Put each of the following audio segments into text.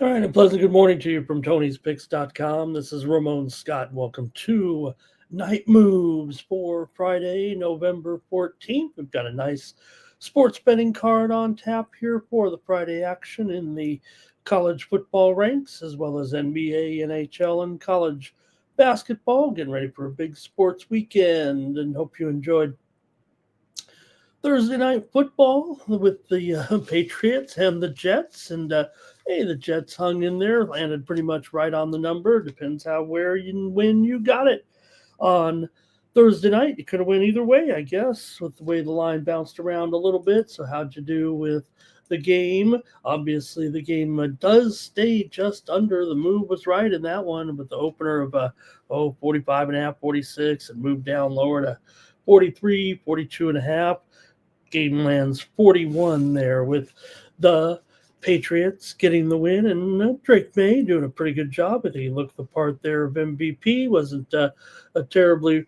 All right, a pleasant good morning to you from Tony'sPicks.com. This is Ramon Scott. Welcome to Night Moves for Friday, November 14th. We've got a nice sports betting card on tap here for the Friday action in the college football ranks, as well as NBA, NHL, and college basketball. Getting ready for a big sports weekend, and hope you enjoyed Thursday night football with the Patriots and the Jets. And hey, the Jets hung in there, landed pretty much right on the number. Depends when you got it on Thursday night. You could have went either way, I guess, with the way the line bounced around a little bit. So how'd you do with the game? Obviously, the game does stay just under. The move was right in that one with the opener of 45.5, 46, and moved down lower to 43, 42.5. Game lands 41 there with the Patriots getting the win, and Drake May doing a pretty good job. I think he looked the part there of MVP. Wasn't a terribly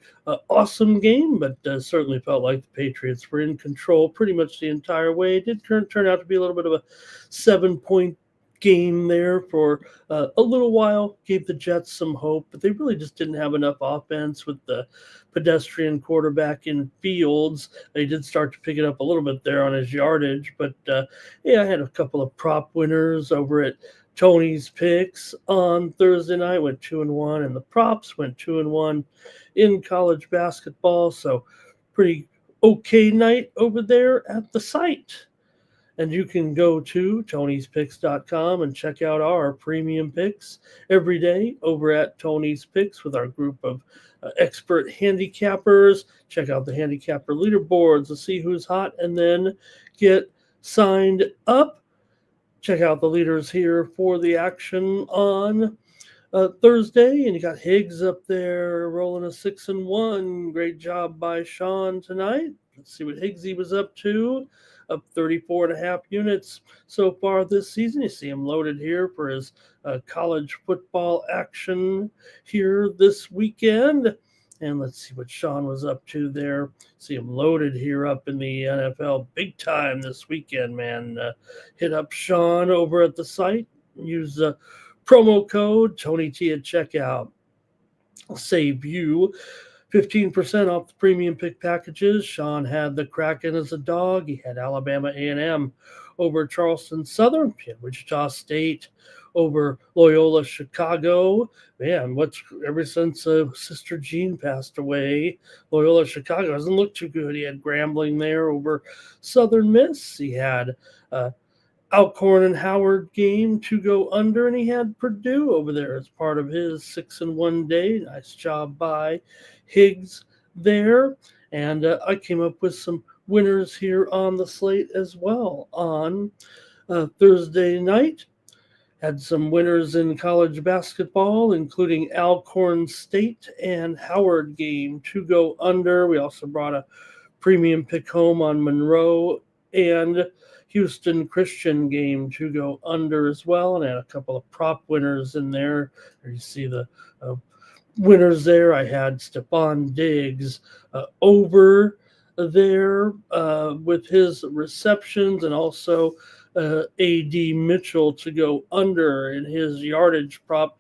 awesome game, but certainly felt like the Patriots were in control pretty much the entire way. It did turn out to be a little bit of a 7-point game there for a little while, gave the Jets some hope, but they really just didn't have enough offense with the pedestrian quarterback in Fields. They did start to pick it up a little bit there on his yardage, but I had a couple of prop winners over at Tony's Picks on Thursday night. Went 2-1, and the props went 2-1 in college basketball. So pretty okay night over there at the site. And you can go to Tony'sPicks.com and check out our premium picks every day over at Tony's Picks with our group of expert handicappers. Check out the handicapper leaderboards to see who's hot and then get signed up. Check out the leaders here for the action on Thursday. And you got Higgs up there rolling a 6-1. Great job by Sean tonight. Let's see what Higgsy was up to. Up 34.5 units so far this season. You see him loaded here for his college football action here this weekend. And let's see what Sean was up to there. See him loaded here up in the NFL big time this weekend, man. Hit up Sean over at the site. Use the promo code TonyT at checkout. I'll save you 15% off the premium pick packages. Sean had the Kraken as a dog. He had Alabama A&M over Charleston Southern. He had Wichita State over Loyola Chicago. Man, ever since Sister Jean passed away, Loyola Chicago doesn't look too good. He had Grambling there over Southern Miss. He had Alcorn and Howard game to go under, and he had Purdue over there as part of his 6-1 day. Nice job by Higgs there. And I came up with some winners here on the slate as well on Thursday night. Had some winners in college basketball, including Alcorn State and Howard game to go under. We also brought a premium pick home on Monroe and Houston Christian game to go under as well, and had a couple of prop winners in there. You see the winners there. I had Stephon Diggs over there with his receptions, and also A.D. Mitchell to go under in his yardage prop.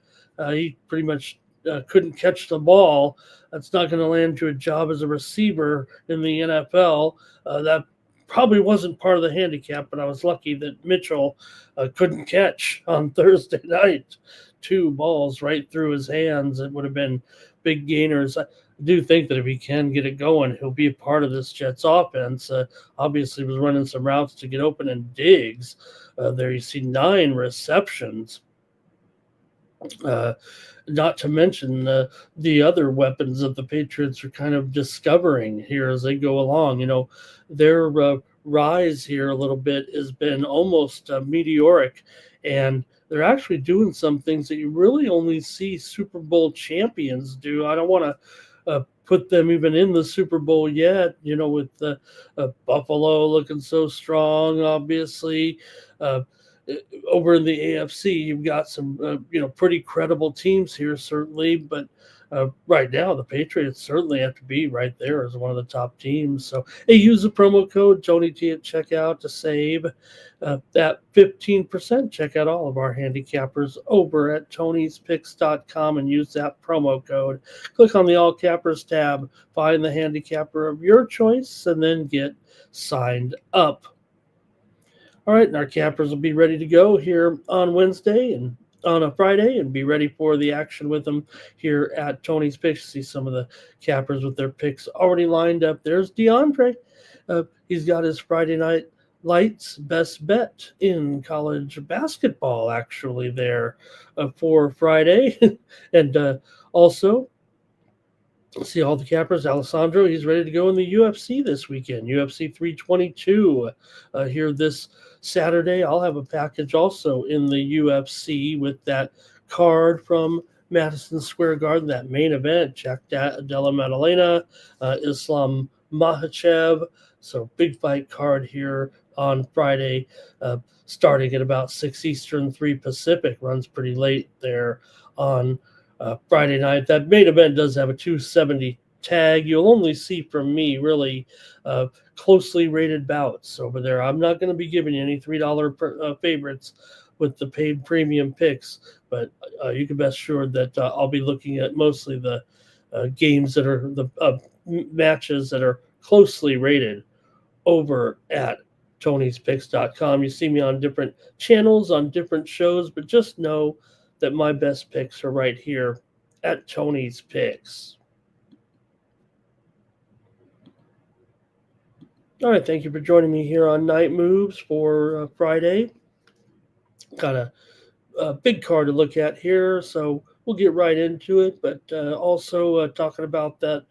He pretty much couldn't catch the ball. That's not going to land you a job as a receiver in the NFL. That probably wasn't part of the handicap, but I was lucky that Mitchell couldn't catch on Thursday night. 2 balls right through his hands. It would have been big gainers. I do think that if he can get it going, he'll be a part of this Jets offense. Obviously, was running some routes to get open, and Diggs. There you see 9 receptions. Not to mention the other weapons that the Patriots are kind of discovering here as they go along. You know, their rise here a little bit has been almost meteoric, and they're actually doing some things that you really only see Super Bowl champions do. I don't want to put them even in the Super Bowl yet, you know, with Buffalo looking so strong, obviously. Over in the AFC, you've got some, pretty credible teams here, certainly. But right now, the Patriots certainly have to be right there as one of the top teams. So, hey, use the promo code TonyT at checkout to save that 15%. Check out all of our handicappers over at Tony'sPicks.com and use that promo code. Click on the All Cappers tab, find the handicapper of your choice, and then get signed up. All right, and our cappers will be ready to go here on Wednesday and on a Friday, and be ready for the action with them here at Tony's Picks. See some of the cappers with their picks already lined up. There's DeAndre. He's got his Friday night lights best bet in college basketball, actually, there for Friday. And also, see all the cappers. Alessandro, he's ready to go in the UFC this weekend. UFC 322 here this Saturday. I'll have a package also in the UFC with that card from Madison Square Garden, that main event. Jack Della Maddalena, Islam Makhachev. So big fight card here on Friday, starting at about 6 Eastern, 3 Pacific. Runs pretty late there on Friday night. That main event does have a 270 tag. You'll only see from me really closely rated bouts over there. I'm not going to be giving you any $3 favorites with the paid premium picks, but you can best sure that I'll be looking at mostly the games that are the matches that are closely rated over at Tony'sPicks.com. You see me on different channels, on different shows, but just know that my best picks are right here at Tony's Picks. All right, thank you for joining me here on Night Moves for Friday. Got a big card to look at here, so we'll get right into it. But also talking about that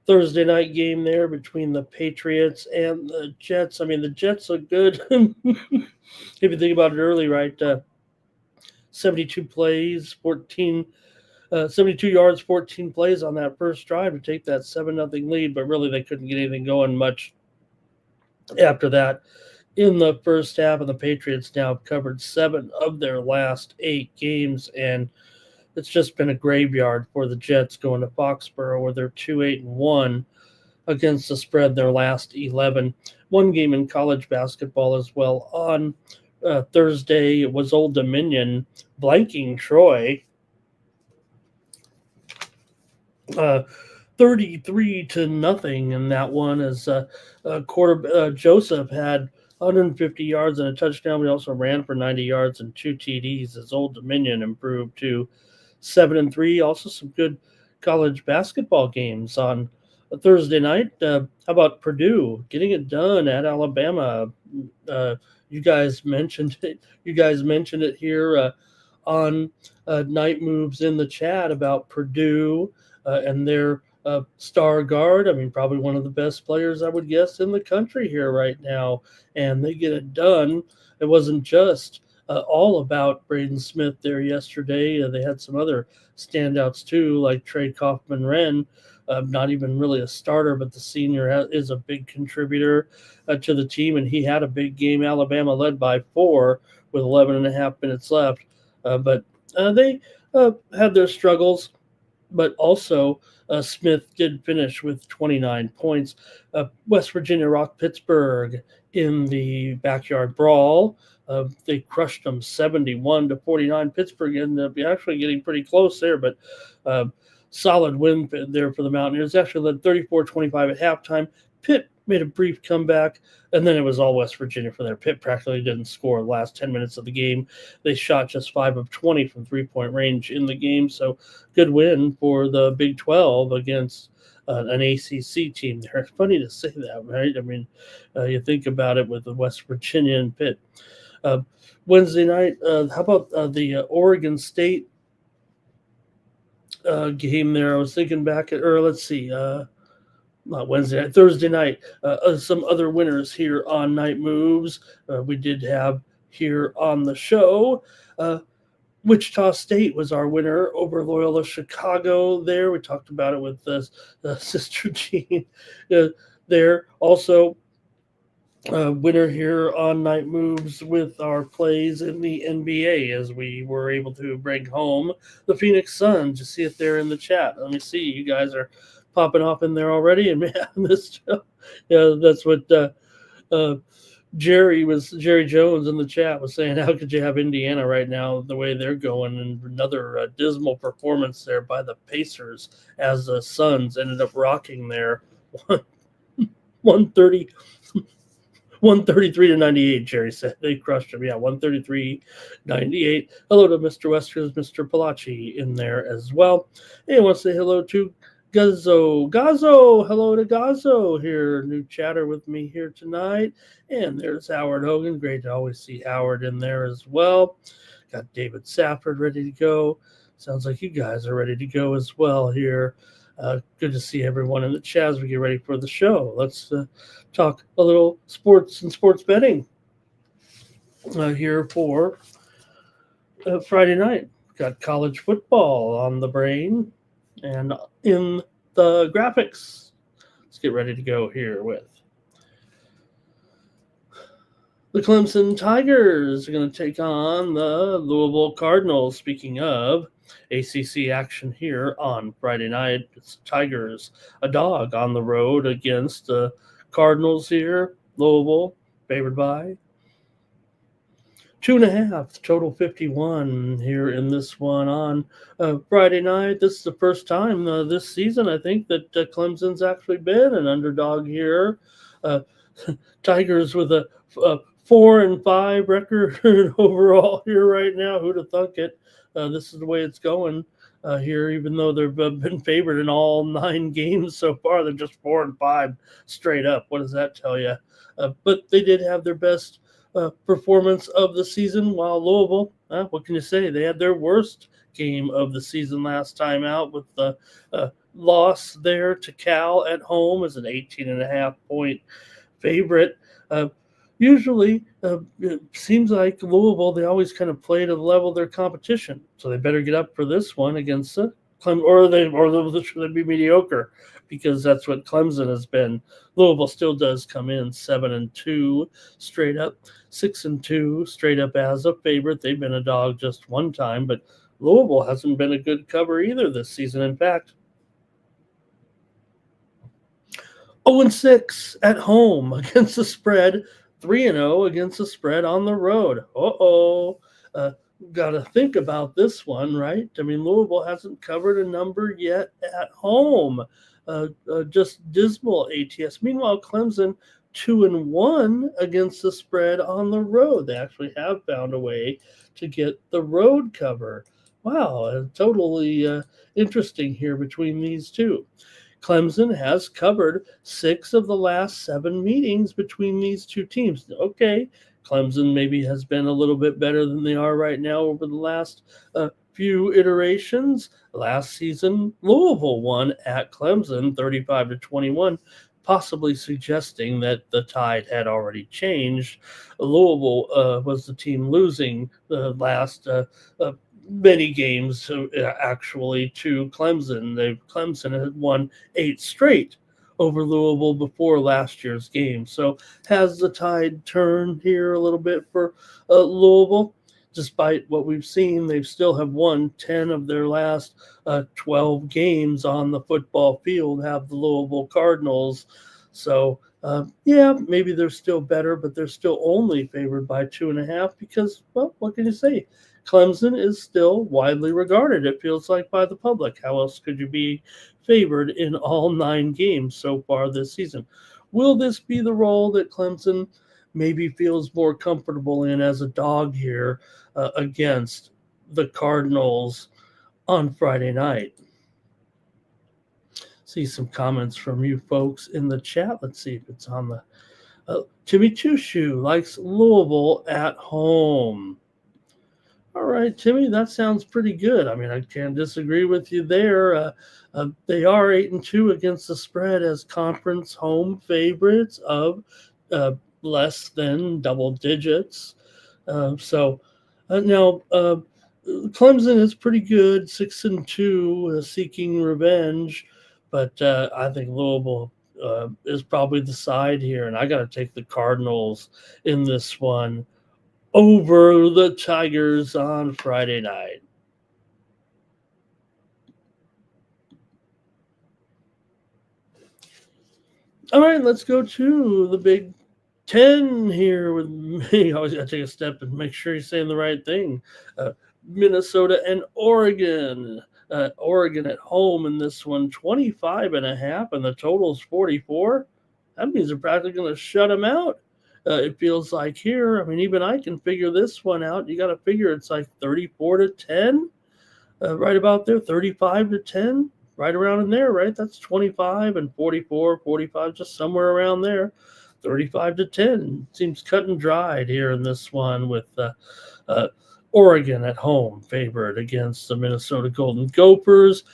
Thursday night game there between the Patriots and the Jets. I mean, the Jets look good. If you think about it early, right? 72 plays, 72 yards, 14 plays on that first drive to take that 7-0 lead, but really they couldn't get anything going much after that in the first half. And the Patriots now have covered 7 of their last 8 games, and it's just been a graveyard for the Jets going to Foxborough, where they're 2-8-1 against the spread their last 11. One game in college basketball as well on Thursday. It was Old Dominion blanking Troy 33-0 in that one, as Joseph had 150 yards and a touchdown. We also ran for 90 yards and 2 TDs as Old Dominion improved to 7-3. Also some good college basketball games on a Thursday night. How about Purdue getting it done at Alabama? You guys mentioned it. You guys mentioned it here on Night Moves in the chat about Purdue and their star guard. I mean, probably one of the best players, I would guess, in the country here right now. And they get it done. It wasn't just all about Braden Smith there yesterday. They had some other standouts too, like Trey Kaufman-Wren, not even really a starter, but the senior is a big contributor to the team, and he had a big game. Alabama led by 4 with 11 and a half minutes left, but they had their struggles, but also Smith did finish with 29 points. West Virginia rocked Pittsburgh in the backyard brawl. They crushed them 71-49. Pittsburgh ended up actually getting pretty close there, but solid win there for the Mountaineers. Actually led 34-25 at halftime. Pitt made a brief comeback, and then it was all West Virginia for there. Pitt practically didn't score the last 10 minutes of the game. They shot just 5 of 20 from three-point range in the game, so good win for the Big 12 against an ACC team there. It's funny to say that, right? I mean, you think about it with the West Virginia and Pitt. Wednesday night, how about the Oregon State game there? I was thinking back at, or let's see, not Wednesday night, Thursday night, some other winners here on Night Moves. We did have here on the show. Wichita State was our winner over Loyola Chicago there. We talked about it with Sister Jean there. Also, winner here on Night Moves with our plays in the NBA, as we were able to bring home the Phoenix Suns. You see it there in the chat. Let me see. You guys are popping off in there already, and man, this, that's what Jerry Jones in the chat was saying. How could you have Indiana right now the way they're going? And another dismal performance there by the Pacers as the Suns ended up rocking there 130. 133-98, Jerry said. They crushed him. Yeah, 133-98. Hello to Mr. Wester's, Mr. Palachi in there as well. Hey, I want to say hello to Gazzo. Hello to Gazzo here. New chatter with me here tonight. And there's Howard Hogan. Great to always see Howard in there as well. Got David Safford ready to go. Sounds like you guys are ready to go as well here. Good to see everyone in the chat as we get ready for the show. Let's talk a little sports and sports betting here for Friday night. Got college football on the brain and in the graphics. Let's get ready to go here with the Clemson Tigers are going to take on the Louisville Cardinals. Speaking of ACC action here on Friday night, it's Tigers, a dog on the road against the Cardinals here. Louisville favored by 2.5, total 51 here in this one on Friday night. This is the first time this season, I think, that Clemson's actually been an underdog here. Tigers with a 4-5 record overall here right now. Who'd have thunk it? This is the way it's going here, even though they've been favored in all 9 games so far. They're just 4-5 straight up. What does that tell you? But they did have their best performance of the season, while Louisville, what can you say? They had their worst game of the season last time out with the loss there to Cal at home as an 18.5 point favorite. Usually, it seems like Louisville, they always kind of play to the level of their competition. So they better get up for this one against Clemson, or should they be mediocre, because that's what Clemson has been. Louisville still does come in 7-2 straight up, 6-2 straight up as a favorite. They've been a dog just one time, but Louisville hasn't been a good cover either this season. In fact, 0-6 at home against the spread. 3-0 against the spread on the road. Got to think about this one, right? I mean, Louisville hasn't covered a number yet at home. Just dismal ATS. Meanwhile, Clemson 2-1 against the spread on the road. They actually have found a way to get the road cover. Wow, totally interesting here between these two. Clemson has covered 6 of the last 7 meetings between these two teams. Okay, Clemson maybe has been a little bit better than they are right now over the last few iterations. Last season, Louisville won at Clemson 35-21, possibly suggesting that the tide had already changed. Louisville was the team losing the last many games actually to Clemson. Clemson had won 8 straight over Louisville before last year's game. So has the tide turned here a little bit for Louisville? Despite what we've seen, they still have won 10 of their last 12 games on the football field, have the Louisville Cardinals. So, yeah, maybe they're still better, but they're still only favored by 2.5 because, well, what can you say? Clemson is still widely regarded, it feels like, by the public. How else could you be favored in all 9 games so far this season? Will this be the role that Clemson maybe feels more comfortable in as a dog here against the Cardinals on Friday night? See some comments from you folks in the chat. Let's see if it's on the Timmy Chushu likes Louisville at home. All right, Timmy, that sounds pretty good. I mean, I can't disagree with you there. They are 8-2 against the spread as conference home favorites of less than double digits. So now Clemson is pretty good, 6-2, seeking revenge, but I think Louisville is probably the side here, and I got to take the Cardinals in this one over the Tigers on Friday night. All right, let's go to the Big Ten here with me. I always got to take a step and make sure you're saying the right thing. Minnesota and Oregon. Oregon at home in this one, 25.5, and the total's 44. That means they're practically going to shut them out. It feels like here. I mean, even I can figure this one out. You got to figure it's like 34-10, right about there, 35-10, right around in there, right? That's 25 and 44, 45, just somewhere around there. 35-10 seems cut and dried here in this one with Oregon at home favored against the Minnesota Golden Gophers.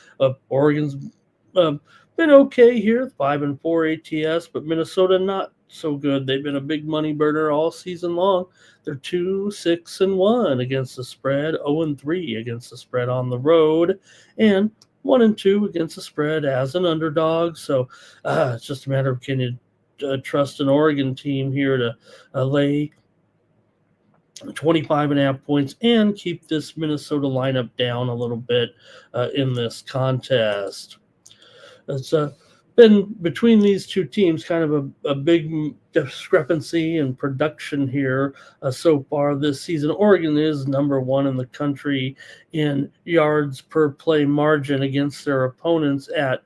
Oregon's been okay here, 5-4 ATS, but Minnesota not so good. They've been a big money burner all season long. They're 2-6-1 against the spread, 0-3 against the spread on the road, and 1-2 against the spread as an underdog. So it's just a matter of can you trust an Oregon team here to lay 25.5 points and keep this Minnesota lineup down a little bit in this contest. It's been between these two teams kind of a big discrepancy in production here so far this season. Oregon is number 1 in the country in yards per play margin against their opponents at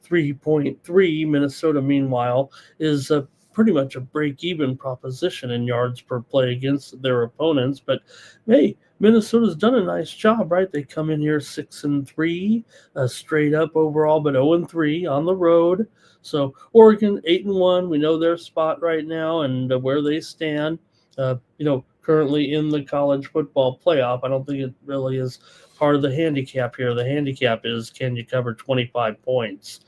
3.3. Minnesota, meanwhile, is pretty much a break-even proposition in yards per play against their opponents. But hey, Minnesota's done a nice job, right? They come in here 6-3, straight up overall, but 0-3 on the road. So Oregon 8-1. We know their spot right now and where they stand. Currently in the college football playoff. I don't think it really is part of the handicap here. The handicap is can you cover 25 points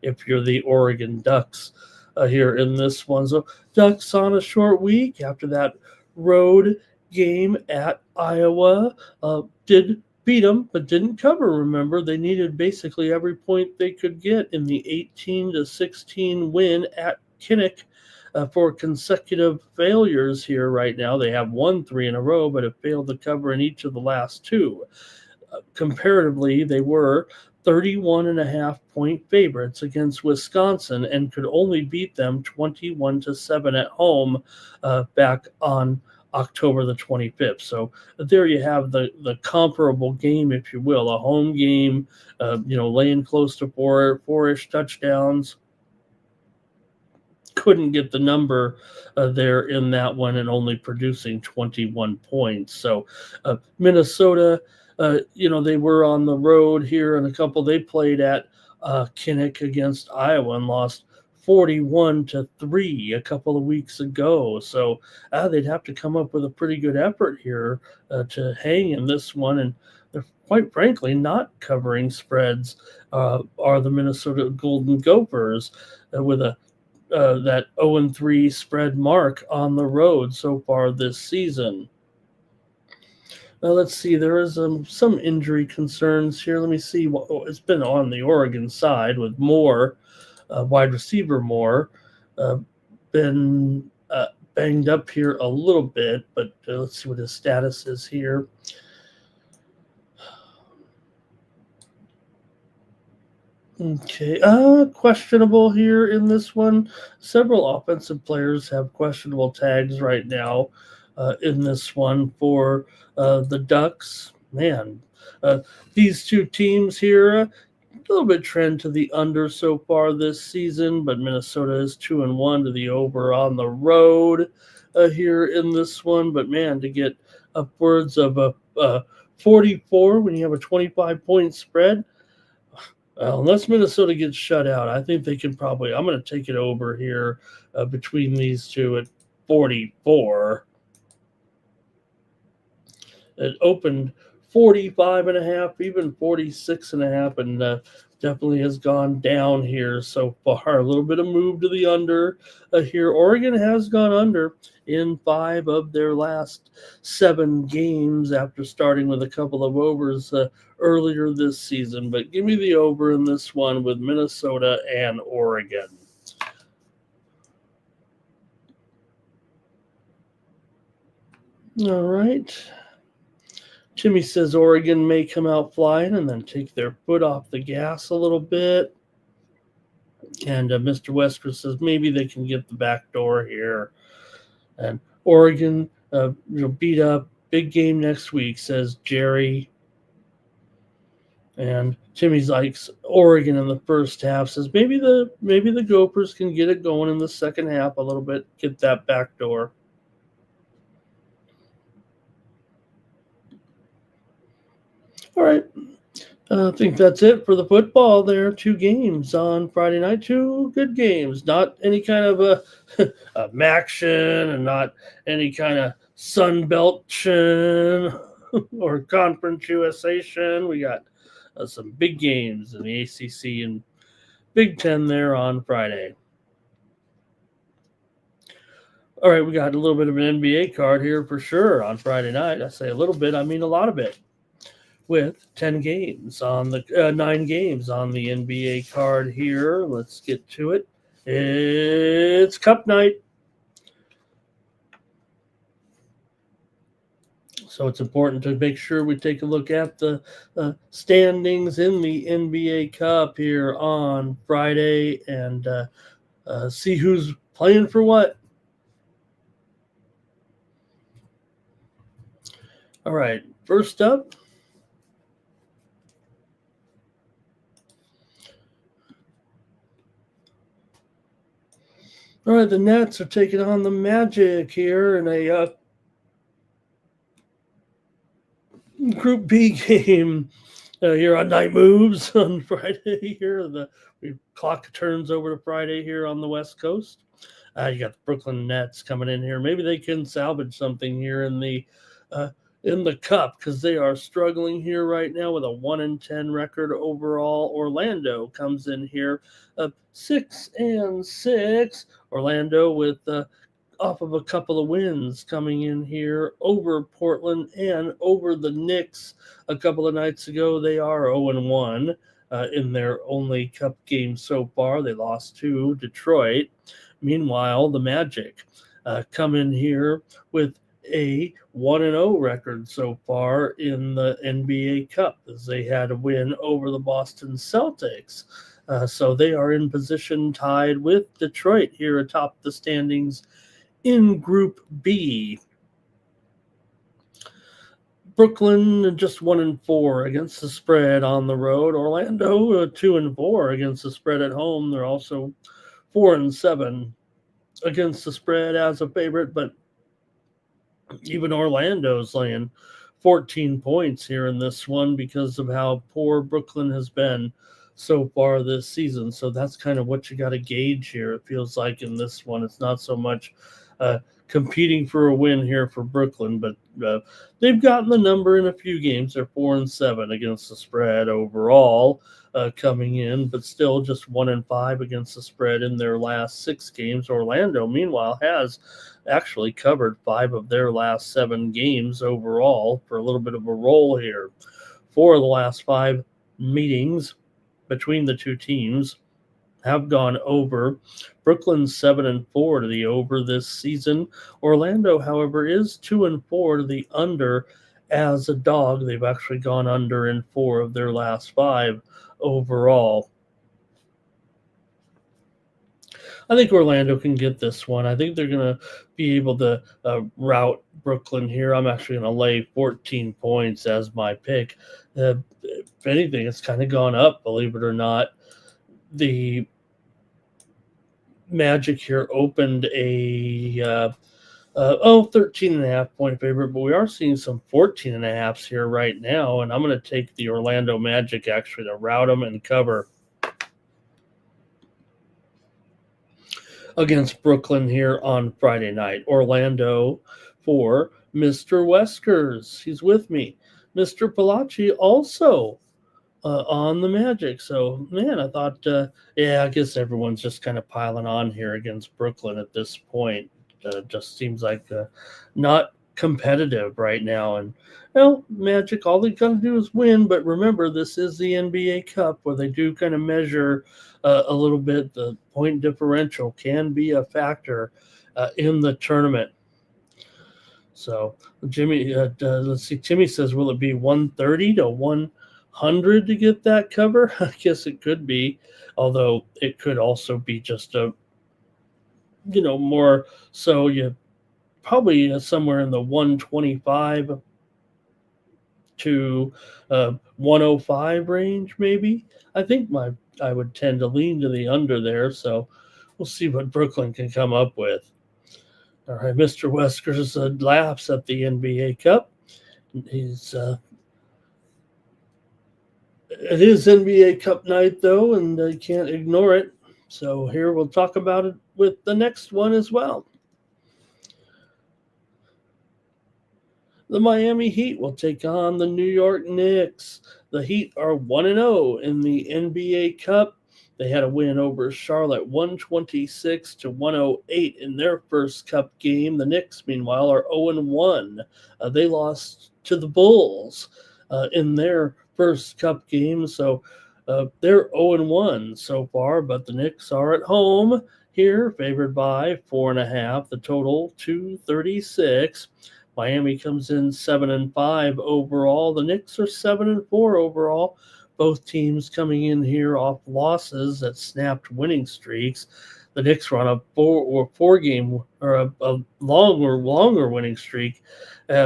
if you're the Oregon Ducks here in this one. So Ducks on a short week after that road game at Iowa. Did beat them, but didn't cover. Remember, they needed basically every point they could get in the 18-16 win at Kinnick for consecutive failures here right now. They have won 3 in a row, but have failed to cover in each of the last 2. Comparatively, they were 31.5 point favorites against Wisconsin and could only beat them 21-7 at home back on October the 25th. So there you have the comparable game, if you will, a home game, laying close to four-ish touchdowns. Couldn't get the number there in that one and only producing 21 points. So Minnesota, they were on the road here and a couple they played at Kinnick against Iowa and lost 41-3 a couple of weeks ago. So they'd have to come up with a pretty good effort here to hang in this one. And they're quite frankly not covering spreads are the Minnesota Golden Gophers with that 0-3 spread mark on the road so far this season. Let's see. There is some injury concerns here. Let me see. It's been on the Oregon side with Moore, wide receiver Moore, uh, been banged up here a little bit, but let's see what his status is here. Okay, questionable here in this one. Several offensive players have questionable tags right now in this one for the Ducks. Man, uh, these two teams here, a little bit trend to the under so far this season, but Minnesota is 2-1 to the over on the road here in this one. But man, to get upwards of a 44 when you have a 25-point spread. Unless Minnesota gets shut out, I think they can probably. I'm going to take it over here between these two at 44. It opened 45 and a half, even 46 and a half, and definitely has gone down here so far. A little bit of move to the under here. Oregon has gone under in 5 of their last 7 games after starting with a couple of overs earlier this season. But give me the over in this one with Minnesota and Oregon. All right. Jimmy says Oregon may come out flying and then take their foot off the gas a little bit. And Mr. Wesker says maybe they can get the back door here. And Oregon, beat up. Big game next week, says Jerry. And Timmy's likes Oregon in the first half. Says maybe the Gophers can get it going in the second half a little bit. Get that back door. All right. I think that's it for the football there. 2 games on Friday night. 2 good games. Not any kind of a Maction and not any kind of Sun Beltion or Conference USA. We got some big games in the ACC and Big Ten there on Friday. All right, we got a little bit of an NBA card here for sure on Friday night. I say a little bit, I mean a lot of it. With 10 games on the 9 games on the NBA card here. Let's get to it. It's Cup night. So it's important to make sure we take a look at the standings in the NBA Cup here on Friday and see who's playing for what. All right, first up. All right, the Nets are taking on the Magic here in a Group B game here on Night Moves on Friday here. The clock turns over to Friday here on the West Coast. You got the Brooklyn Nets coming in here. Maybe they can salvage something here in the Cup because they are struggling here right now with a 1-10 record overall. Orlando comes in here 6-6. Orlando with off of a couple of wins coming in here over Portland and over the Knicks a couple of nights ago. They are 0-1 in their only Cup game so far. They lost to Detroit. Meanwhile, the Magic come in here with a 1-0 record so far in the NBA Cup as they had a win over the Boston Celtics. So they are in position tied with Detroit here atop the standings in Group B. Brooklyn just 1-4 against the spread on the road. Orlando 2-4 against the spread at home. They're also 4-7 against the spread as a favorite, but even Orlando's laying 14 points here in this one because of how poor Brooklyn has been so far this season. So that's kind of what you got to gauge here. It feels like in this one, it's not so much competing for a win here for Brooklyn, but they've gotten the number in a few games. They're 4-7 against the spread overall coming in, but still just 1-5 against the spread in their last 6 games. Orlando, meanwhile, has actually covered 5 of their last 7 games overall for a little bit of a roll here. 4 of the last 5 meetings between the two teams have gone over. Brooklyn's 7-4 to the over this season. Orlando, however, is 2-4 to the under as a dog. They've actually gone under in 4 of their last 5 overall. I think Orlando can get this one. I think they're going to be able to rout Brooklyn here. I'm actually going to lay 14 points as my pick. If anything, it's kind of gone up, believe it or not. The Magic here opened a 13.5 point favorite, but we are seeing some 14.5s here right now, and I'm going to take the Orlando Magic actually to rout them and cover against Brooklyn here on Friday night. Orlando for Mr. Weskers. He's with me. Mr. Palachi also on the Magic. So, man, I thought, I guess everyone's just kind of piling on here against Brooklyn at this point. Just seems like not competitive right now. And, Magic, all they got to do is win. But remember, this is the NBA Cup where they do kind of measure a little bit. The point differential can be a factor in the tournament. So, Jimmy, let's see. Timmy says, will it be 130 to 100 to get that cover? I guess it could be, although it could also be just a, more so you probably somewhere in the 125 to 105 range, maybe. I think I would tend to lean to the under there, so we'll see what Brooklyn can come up with. All right, Mr. Weskers laughs at the NBA Cup. He's it is NBA Cup night, though, and you can't ignore it. So here we'll talk about it with the next one as well. The Miami Heat will take on the New York Knicks. The Heat are 1-0 in the NBA Cup. They had a win over Charlotte 126 to 108 in their first Cup game. The Knicks, meanwhile, are 0-1. They lost to the Bulls in their first Cup game, so they're 0-1 so far, but the Knicks are at home here, favored by 4.5. The total 236. Miami comes in 7-5 overall. The Knicks are 7-4 overall. Both teams coming in here off losses that snapped winning streaks. The Knicks were on a four-game or a longer winning streak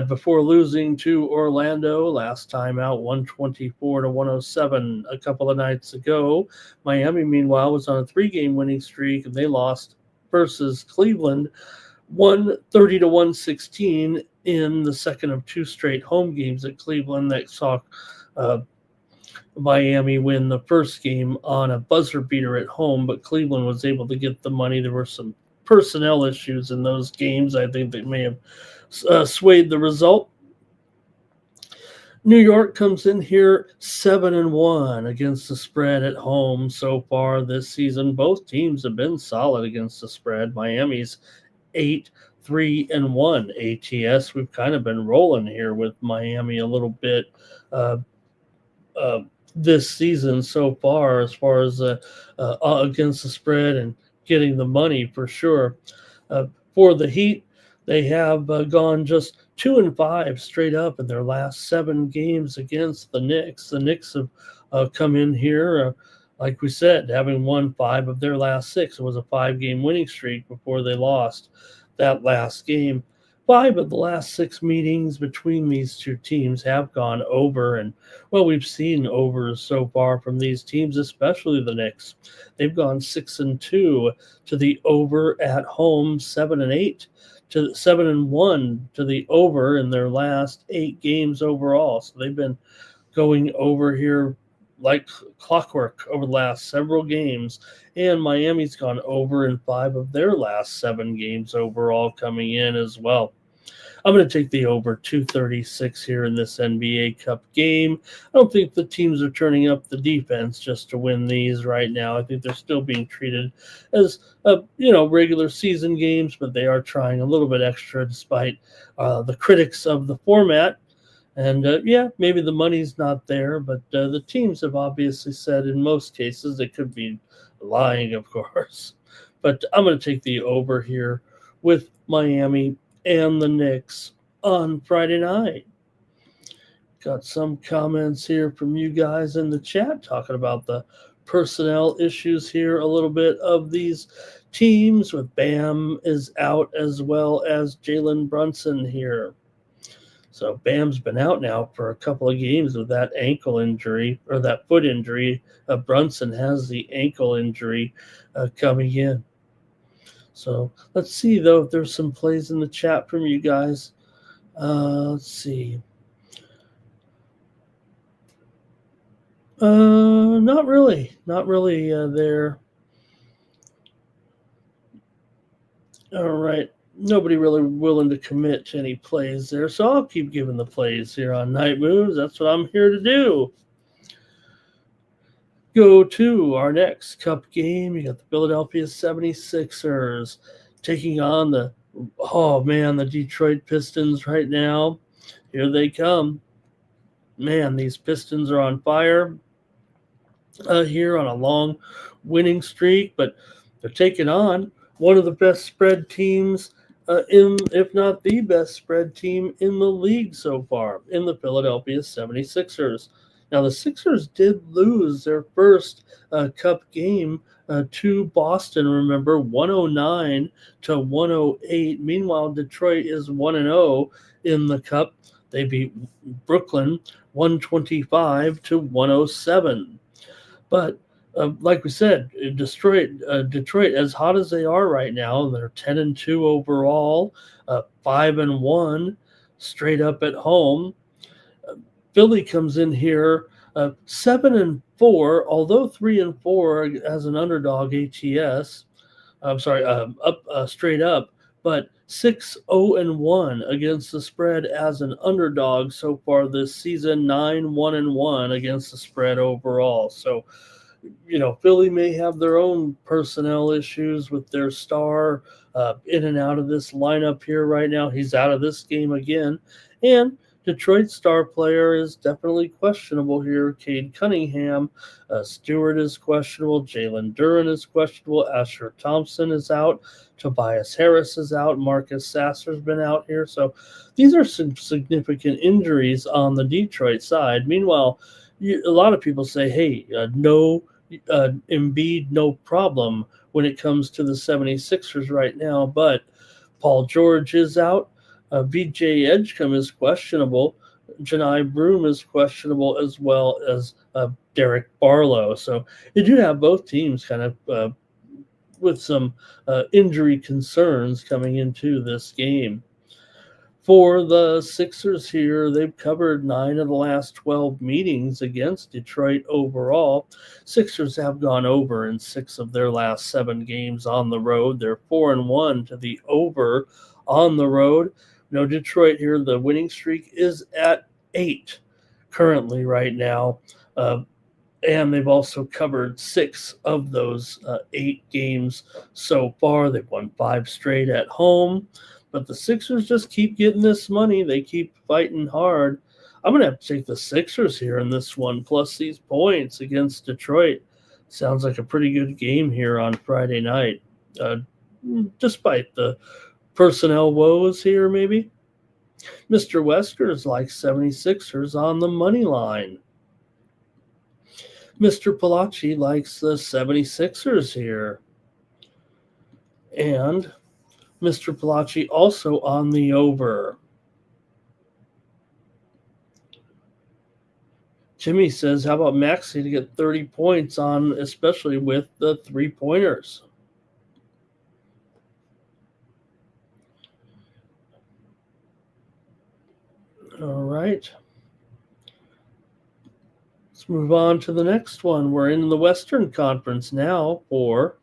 before losing to Orlando last time out, 124 to 107 a couple of nights ago. Miami, meanwhile, was on a 3-game winning streak, and they lost versus Cleveland 130 to 116 in the second of 2 straight home games at Cleveland that saw Miami win the first game on a buzzer beater at home, but Cleveland was able to get the money. There were some personnel issues in those games, I think, that may have swayed the result. New York comes in here 7-1 against the spread at home so far this season. Both teams have been solid against the spread. Miami's 8-3-1 ATS. We've kind of been rolling here with Miami a little bit this season so far as against the spread and getting the money for sure. For the Heat, they have gone just 2-5 straight up in their last 7 games against the Knicks. The Knicks have come in here, like we said, having won 5 of their last 6. It was a 5-game winning streak before they lost that last game. 5 of the last 6 meetings between these two teams have gone over, and we've seen overs so far from these teams, especially the Knicks. They've gone 6-2 to the over at home, 7-8 to 7-1 to the over in their last 8 games overall. So they've been going over here like clockwork over the last several games, and Miami's gone over in 5 of their last 7 games overall coming in as well. I'm going to take the over 236 here in this NBA Cup game. I don't think the teams are turning up the defense just to win these right now. I think they're still being treated as regular season games, but they are trying a little bit extra despite the critics of the format. And maybe the money's not there, but the teams have obviously said in most cases they could be lying, of course. But I'm going to take the over here with Miami and the Knicks on Friday night. Got some comments here from you guys in the chat talking about the personnel issues here a little bit of these teams with Bam is out as well as Jalen Brunson here. So Bam's been out now for a couple of games with that ankle injury or that foot injury. Brunson has the ankle injury coming in. So let's see, though, if there's some plays in the chat from you guys. Let's see. Not really there. All right. Nobody really willing to commit to any plays there, so I'll keep giving the plays here on Night Moves. That's what I'm here to do. Go to our next Cup game. You got the Philadelphia 76ers taking on the Detroit Pistons right now. Here they come. Man, these Pistons are on fire here on a long winning streak, but they're taking on one of the best spread teams if not the best spread team in the league so far, in the Philadelphia 76ers. Now, the Sixers did lose their first Cup game to Boston, remember, 109-108. Meanwhile, Detroit is 1-0 in the Cup. They beat Brooklyn 125-107. But like we said, Detroit, as hot as they are right now, they're 10-2 overall, 5-1 straight up at home. Philly comes in here 7-4, although 3-4 as an underdog ATS. I'm sorry, up straight up, but 6-0-1 against the spread as an underdog so far this season. 9-1-1 against the spread overall. So, Philly may have their own personnel issues with their star in and out of this lineup here right now. He's out of this game again. And Detroit's star player is definitely questionable here. Cade Cunningham. Stewart is questionable. Jalen Duren is questionable. Asher Thompson is out. Tobias Harris is out. Marcus Sasser's been out here. So these are some significant injuries on the Detroit side. Meanwhile, a lot of people say, hey, Embiid, no problem when it comes to the 76ers right now, but Paul George is out. VJ Edgecombe is questionable. Janai Broom is questionable, as well as Derek Barlow. So you do have both teams kind of with some injury concerns coming into this game. For the Sixers here, they've covered 9 of the last 12 meetings against Detroit overall. Sixers have gone over in 6 of their last 7 games on the road. They're 4-1 to the over on the road. Detroit here, the winning streak is at 8 currently right now. And they've also covered 6 of those 8 games so far. They've won 5 straight at home. But the Sixers just keep getting this money. They keep fighting hard. I'm going to have to take the Sixers here in this one, plus these points against Detroit. Sounds like a pretty good game here on Friday night, despite the personnel woes here, maybe. Mr. Weskers likes 76ers on the money line. Mr. Palacci likes the 76ers here. And Mr. Palacci also on the over. Jimmy says, how about Maxey to get 30 points on, especially with the 3-pointers? All right. Let's move on to the next one. We're in the Western Conference now for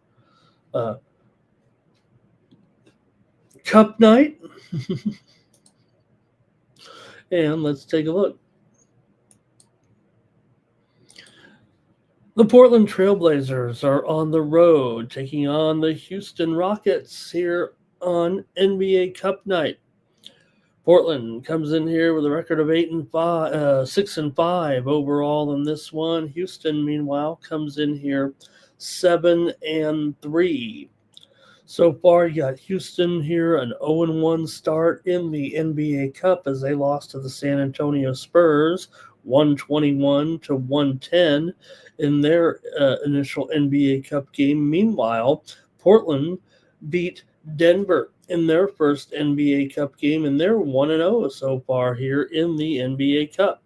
Cup night. And let's take a look. The Portland Trailblazers are on the road taking on the Houston Rockets here on NBA Cup night. Portland comes in here with a record of 6-5 overall in this one. Houston, meanwhile, comes in here 7-3. So far, you got Houston here, an 0-1 start in the NBA Cup as they lost to the San Antonio Spurs, 121-110 in their initial NBA Cup game. Meanwhile, Portland beat Denver in their first NBA Cup game, and they're 1-0 so far here in the NBA Cup.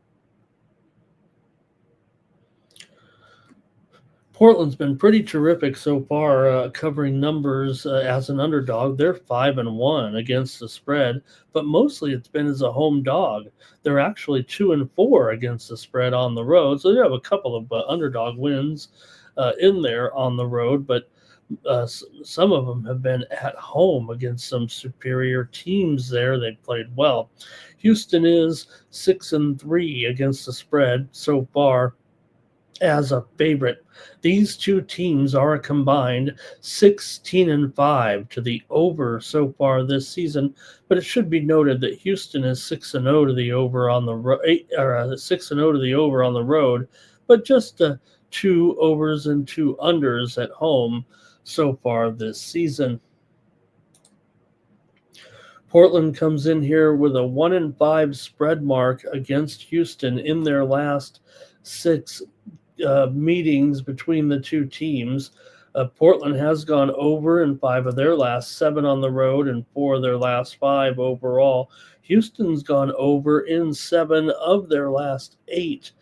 Portland's been pretty terrific so far, covering numbers as an underdog. They're 5-1 against the spread, but mostly it's been as a home dog. They're actually 2-4 against the spread on the road, so they have a couple of underdog wins in there on the road, but some of them have been at home against some superior teams there. They've played well. Houston is 6-3 against the spread so far as a favorite. These two teams are a combined 16-5 to the over so far this season, but it should be noted that Houston is 6-0 to the over on the 6-0 to the over on the road, but just 2 overs and 2 unders at home so far this season. Portland comes in here with a 1-5 spread mark against Houston in their last 6 meetings between the two teams. Portland has gone over in 5 of their last 7 on the road and 4 of their last 5 overall. Houston's gone over in 7 of their last 8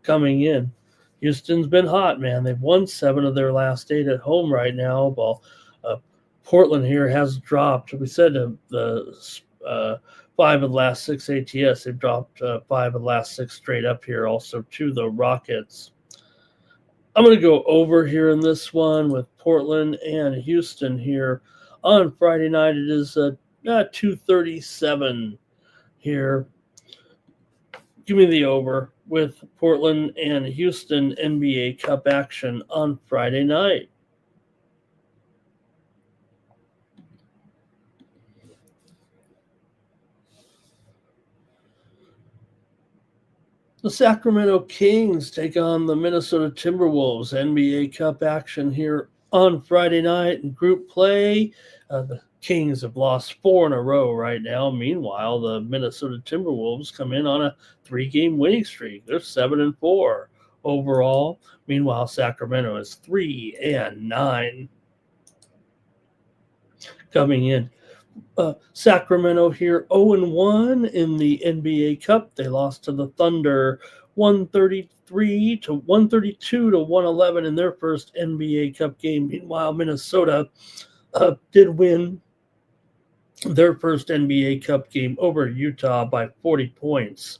coming in. Houston's been hot, man. They've won 7 of their last 8 at home right now. While Portland here has dropped. We said the 5 of the last 6 ATS. They've dropped 5 of the last 6 straight up here also to the Rockets. I'm going to go over here in this one with Portland and Houston here on Friday night. It is 2:37 here. Give me the over with Portland and Houston NBA Cup action on Friday night. The Sacramento Kings take on the Minnesota Timberwolves. NBA Cup action here on Friday night in group play. The Kings have lost 4 in a row right now. Meanwhile, the Minnesota Timberwolves come in on a 3-game winning streak. They're 7-4 overall. Meanwhile, Sacramento is 3-9 coming in. Sacramento here 0-1 in the NBA Cup. They lost to the Thunder 132-111 in their first NBA Cup game. Meanwhile, Minnesota did win their first NBA Cup game over Utah by 40 points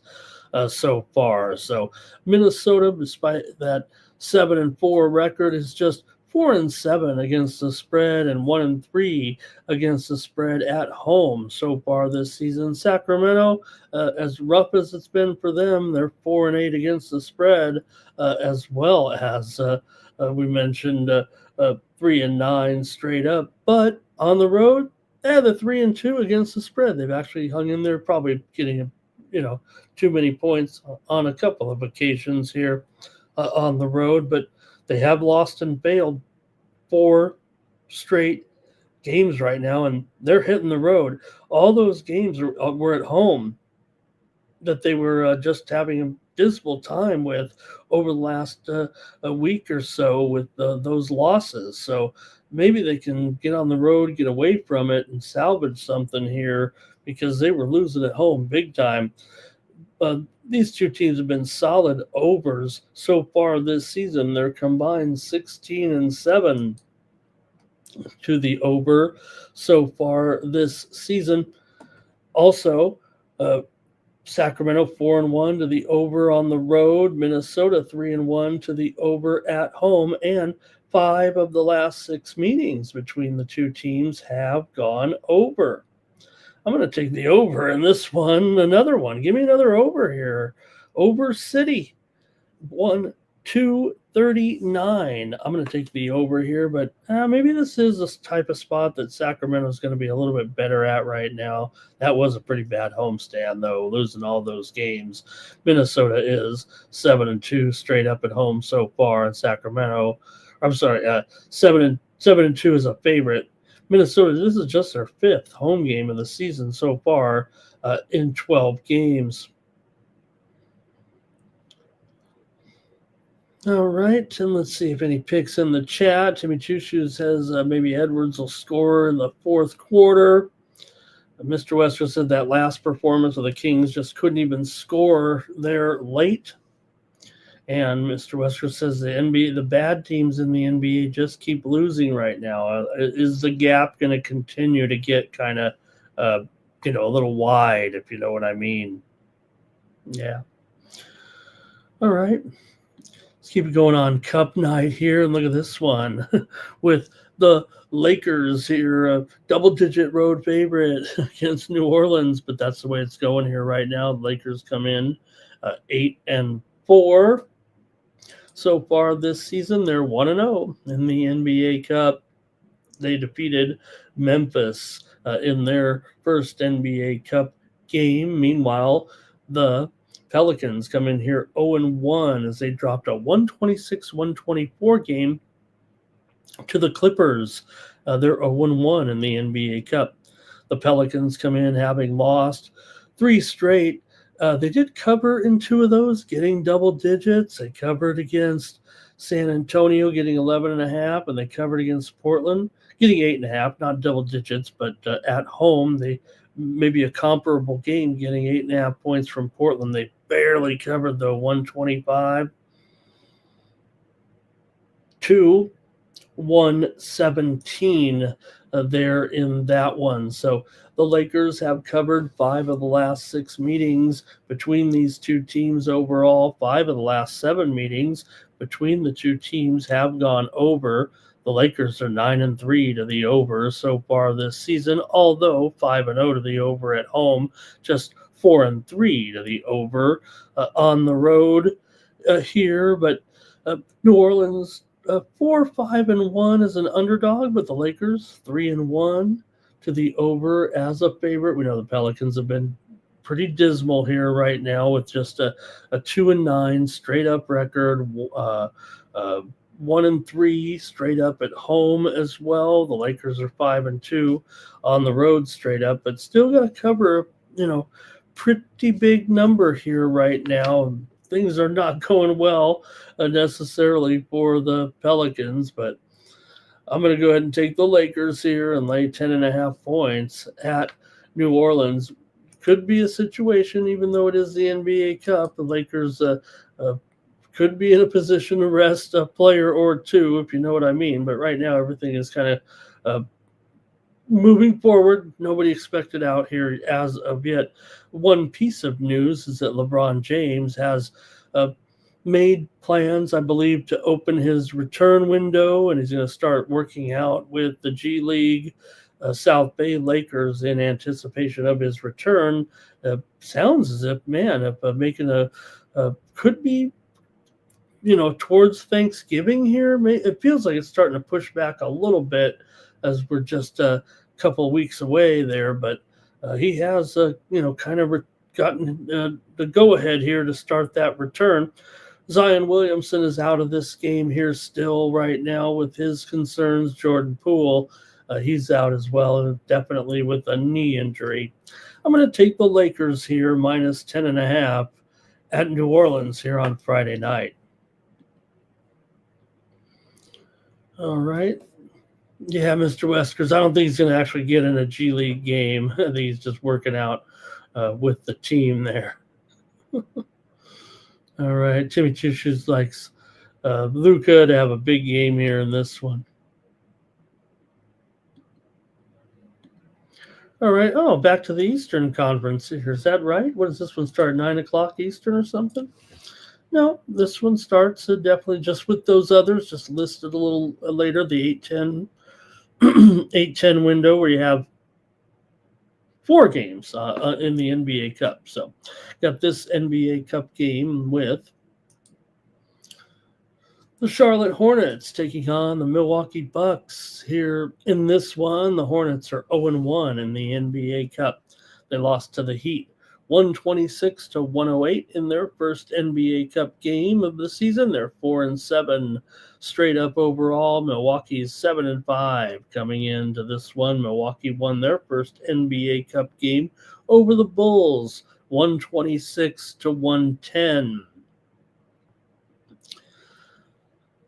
so far. So Minnesota, despite that 7-4 record, is just 4-7 against the spread and 1-3 against the spread at home so far this season. Sacramento, as rough as it's been for them, they're 4-8 against the spread, as well as we mentioned 3-9 straight up. But on the road, they're 3-2 against the spread. They've actually hung in there, probably getting too many points on a couple of occasions here on the road, but they have lost and failed 4 straight games right now, and they're hitting the road. All those games were at home that they were just having a dismal time with over the last a week or so with those losses. So maybe they can get on the road, get away from it, and salvage something here because they were losing at home big time. These two teams have been solid overs so far this season. They're combined 16-7 to the over so far this season. Also, Sacramento 4-1 to the over on the road. Minnesota 3-1 to the over at home. And 5 of the last 6 meetings between the two teams have gone over. I'm going to take the over in this one. Another one. Give me another over here. Over City. 1-239. I'm going to take the over here, but maybe this is a type of spot that Sacramento is going to be a little bit better at right now. That was a pretty bad homestand, though, losing all those games. Minnesota is 7-2 straight up at home so far, and Sacramento, I'm sorry, 7-2 is a favorite. Minnesota, this is just their 5th home game of the season so far in 12 games. All right, and let's see if any picks in the chat. Timmy Chushu says maybe Edwards will score in the 4th quarter. Mr. Wesker said that last performance of the Kings just couldn't even score there late. And Mr. Wesker says the bad teams in the NBA just keep losing right now. Is the gap going to continue to get kind of, a little wide, if you know what I mean? Yeah. All right. Let's keep it going on Cup night here, and look at this one with the Lakers here, a double-digit road favorite against New Orleans, but that's the way it's going here right now. The Lakers come in 8-4 so far this season. They're 1-0 in the NBA Cup. They defeated Memphis in their first NBA Cup game. Meanwhile, the Pelicans come in here 0-1 as they dropped a 126-124 game to the Clippers. They're 0-1 in the NBA Cup. The Pelicans come in having lost 3 straight. They did cover in 2 of those, getting double digits. They covered against San Antonio, getting 11.5, and they covered against Portland, getting 8.5, not double digits, but at home, they maybe a comparable game, getting 8.5 points from Portland. They barely covered, though, 125 to 117 there in that one. So the Lakers have covered 5 of the last 6 meetings between these two teams overall. 5 of the last 7 meetings between the two teams have gone over. The Lakers are 9-3 to the over so far this season, although 5-0 to the over at home, just 4-3 to the over on the road here. But New Orleans 4-5-1 as an underdog, but the Lakers 3-1 to the over as a favorite. We know the Pelicans have been pretty dismal here right now with just a 2-9 straight up record. 1-3 straight up at home as well. The Lakers are 5-2 on the road straight up, but still got to cover, pretty big number here right now. Things are not going well necessarily for the Pelicans, but I'm going to go ahead and take the Lakers here and lay 10.5 points at New Orleans. Could be a situation, even though it is the NBA Cup, the Lakers could be in a position to rest a player or two, if you know what I mean. But right now, everything is kind of moving forward. Nobody expected out here as of yet. One piece of news is that LeBron James has made plans, I believe, to open his return window, and he's going to start working out with the G League South Bay Lakers in anticipation of his return. Sounds as if, making could be, towards Thanksgiving here. It feels like it's starting to push back a little bit as we're just a couple of weeks away there, but he has, kind of gotten the go-ahead here to start that return. Zion Williamson is out of this game here still right now with his concerns. Jordan Poole, he's out as well, and definitely with a knee injury. I'm going to take the Lakers here, minus 10.5 at New Orleans here on Friday night. All right. Yeah, Mr. Weskers, I don't think he's going to actually get in a G League game. I think he's just working out with the team there. All right. Timmy Chushes likes Luka to have a big game here in this one. All right. Oh, back to the Eastern Conference here. Is that right? What does this one start, 9 o'clock Eastern or something? No, this one starts definitely just with those others, just listed a little later, the 8:10 window where you have 4 games in the NBA Cup. So got this NBA Cup game with the Charlotte Hornets taking on the Milwaukee Bucks. Here in this one, the Hornets are 0-1 in the NBA Cup. They lost to the Heat 126-108 in their first NBA Cup game of the season. They're 4-7 straight up overall. Milwaukee's 7-5 coming into this one. Milwaukee won their first NBA Cup game over the Bulls 126-110.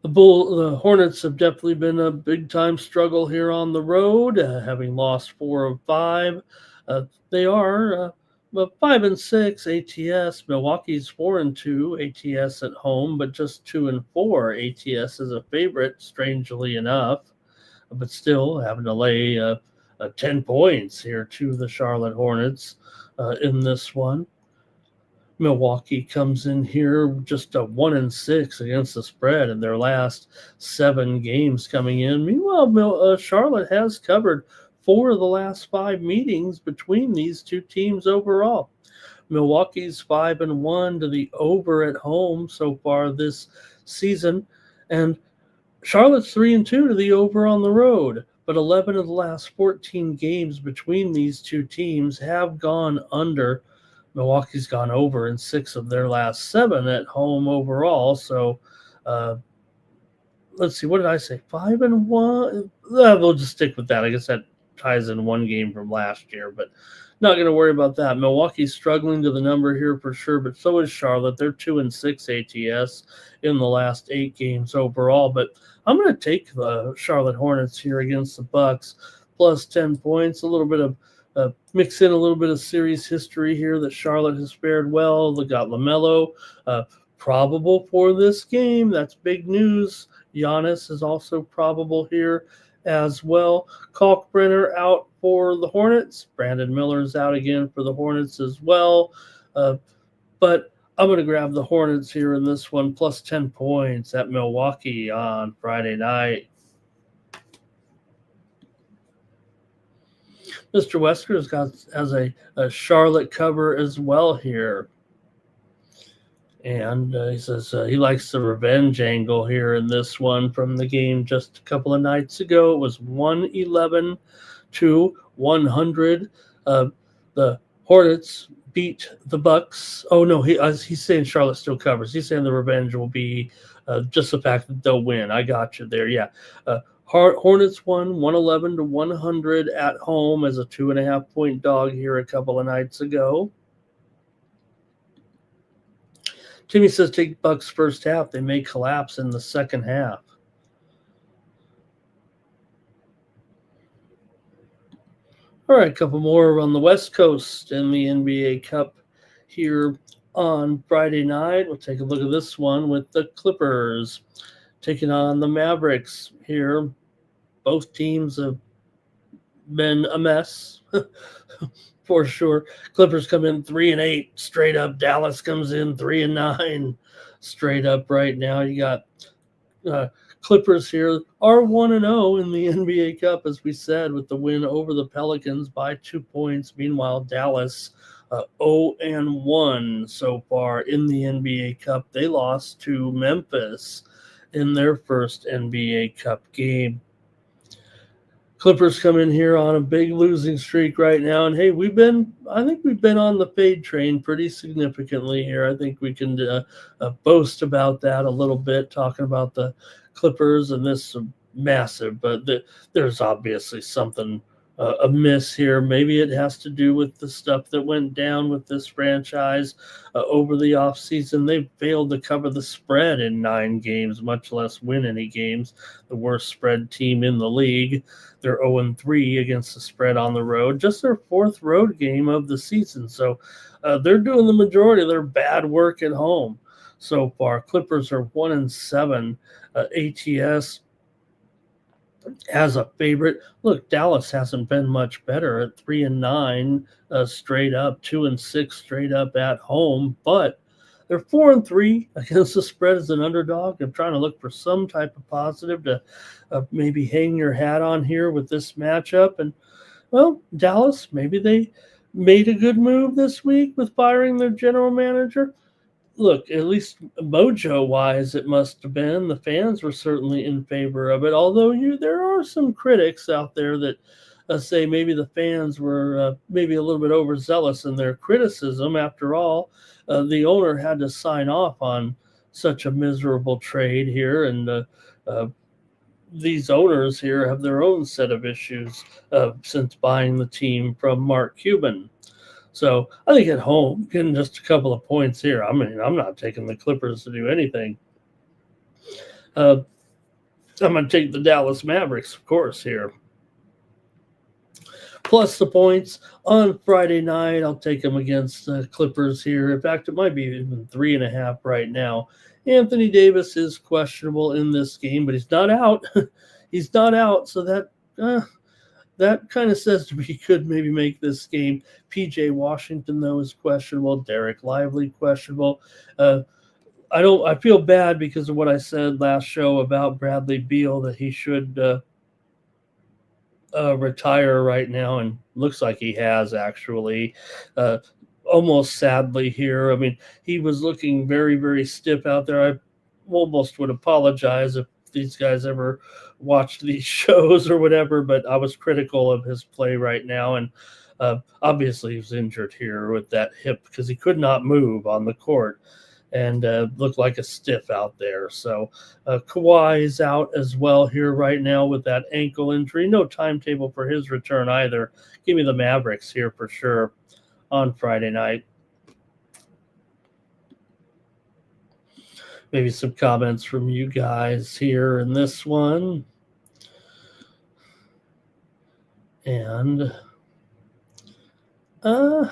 The Hornets have definitely been a big-time struggle here on the road, having lost 4 of 5. They are 5-6 ATS. Milwaukee's 4-2 ATS at home, but just 2-4 ATS is a favorite, strangely enough. But still having to lay 10 points here to the Charlotte Hornets in this one. Milwaukee comes in here just a 1-6 against the spread in their last 7 games coming in. Meanwhile, Charlotte has covered 4 of the last 5 meetings between these two teams overall. Milwaukee's 5-1 to the over at home so far this season, and Charlotte's 3-2 to the over on the road. But 11 of the last 14 games between these two teams have gone under. Milwaukee's gone over in 6 of their last 7 at home overall. So let's see, what did I say? 5-1? We'll just stick with that. I guess that ties in 1 game from last year, but not going to worry about that. Milwaukee's struggling to the number here for sure, but so is Charlotte. They're 2-6 ATS in the last 8 games overall. But I'm going to take the Charlotte Hornets here against the Bucks, plus 10 points, a little bit of mix in a little bit of series history here that Charlotte has fared well. They got LaMelo probable for this game. That's big news. Giannis is also probable here as well. Kalkbrenner out for the Hornets. Brandon Miller's out again for the Hornets as well. But I'm going to grab the Hornets here in this one, plus 10 points at Milwaukee on Friday night. Mr. Wesker's has a Charlotte cover as well here. And he says he likes the revenge angle here in this one from the game just a couple of nights ago. It was 111-100. The Hornets beat the Bucks. Oh, no, he's saying Charlotte still covers. He's saying the revenge will be just the fact that they'll win. I got you there, yeah. Hornets won 111-100 at home as a 2.5-point dog here a couple of nights ago. Timmy says take Bucks first half. They may collapse in the second half. All right, a couple more on the West Coast in the NBA Cup here on Friday night. We'll take a look at this one with the Clippers taking on the Mavericks here. Both teams have been a mess for sure. Clippers come in 3-8 straight up. Dallas comes in 3-9 straight up right now. You got Clippers here are 1-0 in the NBA Cup, as we said, with the win over the Pelicans by 2 points. Meanwhile, Dallas 0-1 so far in the NBA Cup. They lost to Memphis in their first NBA Cup game. Clippers come in here on a big losing streak right now, and hey, I think we've been on the fade train pretty significantly here. I think we can boast about that a little bit, talking about the Clippers and this massive, but there's obviously something amiss here. Maybe it has to do with the stuff that went down with this franchise over the offseason. They failed to cover the spread in 9 games, much less win any games. The worst spread team in the league. They're 0-3 against the spread on the road, just their 4th road game of the season. So they're doing the majority of their bad work at home so far. Clippers are 1-7 ATS as a favorite. Look, Dallas hasn't been much better at 3-9 straight up, 2-6 straight up at home, but they're 4-3 against the spread as an underdog. I'm trying to look for some type of positive to maybe hang your hat on here with this matchup. And Well, Dallas, maybe they made a good move this week with firing their general manager. Look, at least mojo wise, it must have been. The fans were certainly in favor of it. Although there are some critics out there that say maybe the fans were maybe a little bit overzealous in their criticism. After all, the owner had to sign off on such a miserable trade here, and uh, these owners here have their own set of issues since buying the team from Mark Cuban. So I think at home, getting just a couple of points here. I mean, I'm not taking the Clippers to do anything. Uh, I'm going to take the Dallas Mavericks, of course, here. Plus the points on Friday night. I'll take them against the Clippers here. In fact, it might be even 3.5 right now. Anthony Davis is questionable in this game, but he's not out. He's not out, so that kind of says to me he could maybe make this game. PJ Washington, though, is questionable. Derek Lively, questionable. I feel bad because of what I said last show about Bradley Beal, that he should retire right now, and looks like he has actually. Almost sadly here. I mean, he was looking very, very stiff out there. I almost would apologize if these guys ever watched these shows or whatever, but I was critical of his play right now. And obviously he was injured here with that hip because he could not move on the court and looked like a stiff out there. So Kawhi is out as well here right now with that ankle injury. No timetable for his return either. Give me the Mavericks here for sure on Friday night. Maybe some comments from you guys here in this one. And okay.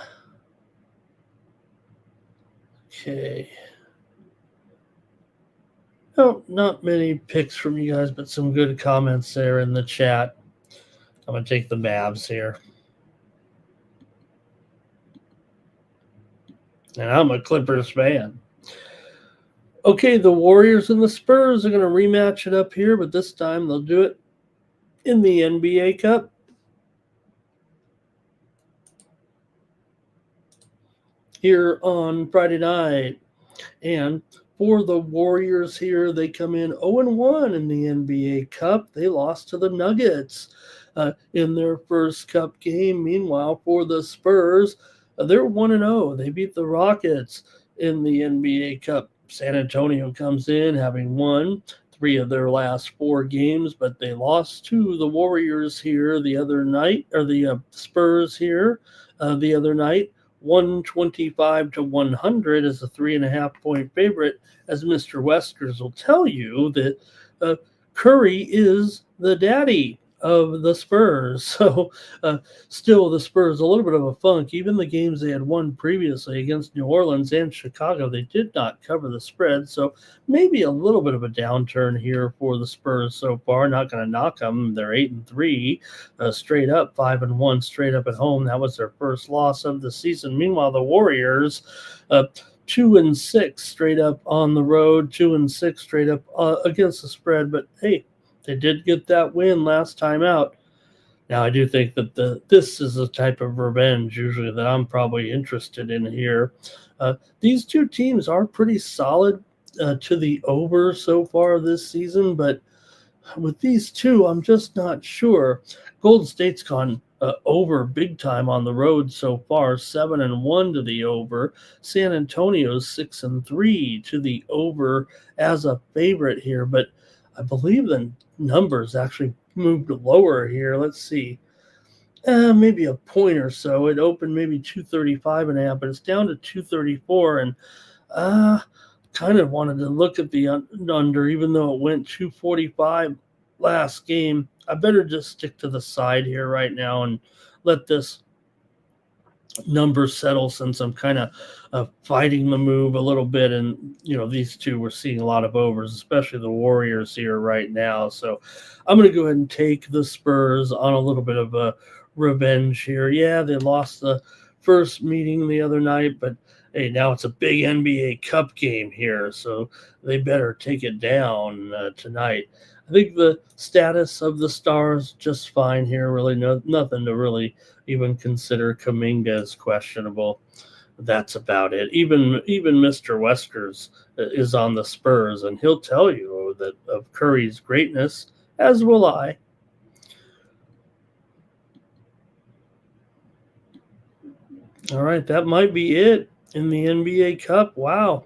Oh, not many picks from you guys, but some good comments there in the chat. I'm going to take the Mavs here. And I'm a Clippers fan. Okay, the Warriors and the Spurs are going to rematch it up here, but this time they'll do it in the NBA Cup. Here on Friday night. And for the Warriors here, they come in 0-1 in the NBA Cup. They lost to the Nuggets in their first Cup game. Meanwhile, for the Spurs, they're 1-0. They beat the Rockets in the NBA Cup. San Antonio comes in having won 3 of their last 4 games, but they lost to the Warriors here the other night, or the Spurs here the other night. 125-100 as a 3.5-point favorite, as Mr. Weskers will tell you that Curry is the daddy of the Spurs. So still the Spurs a little bit of a funk. Even the games they had won previously against New Orleans and Chicago, they did not cover the spread. So maybe a little bit of a downturn here for the Spurs so far. Not going to knock them. They're 8-3 straight up, 5-1 straight up at home. That was their first loss of the season. Meanwhile, the Warriors 2-6 straight up on the road, 2-6 straight up against the spread. But hey, they did get that win last time out. Now, I do think that this is a type of revenge usually that I'm probably interested in here. These two teams are pretty solid to the over so far this season, but with these two, I'm just not sure. Golden State's gone over big time on the road so far, 7-1 to the over. San Antonio's 6-3 to the over as a favorite here, but I believe the numbers actually moved lower here. Let's see. Maybe a point or so. It opened maybe 235.5, but it's down to 234. And kind of wanted to look at the under, even though it went 245 last game. I better just stick to the side here right now and let this number settle, since I'm kind of fighting the move a little bit. And, these two, we're seeing a lot of overs, especially the Warriors here right now. So I'm going to go ahead and take the Spurs on a little bit of a revenge here. Yeah, they lost the first meeting the other night, but hey, now it's a big NBA Cup game here, so they better take it down tonight. I think the status of the Stars just fine here. Really, nothing to really even consider. Kuminga is questionable. That's about it. Even Mr. Weskers is on the Spurs, and he'll tell you that of Curry's greatness, as will I. All right, that might be it in the NBA Cup. Wow,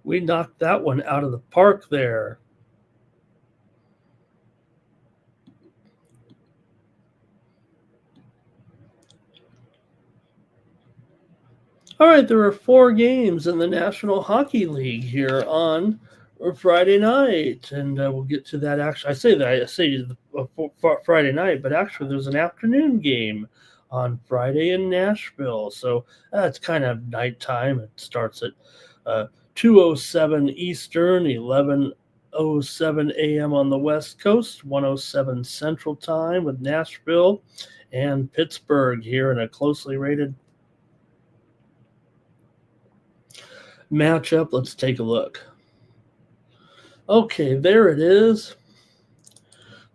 we knocked that one out of the park there. All right, there are 4 games in the National Hockey League here on Friday night, and we'll get to that. Actually, I say Friday night, but actually, there's an afternoon game on Friday in Nashville, so it's kind of nighttime. It starts at 2:07 Eastern, 11:07 a.m. on the West Coast, 1:07 Central Time, with Nashville and Pittsburgh here in a closely rated matchup. Let's take a look. Okay, there it is.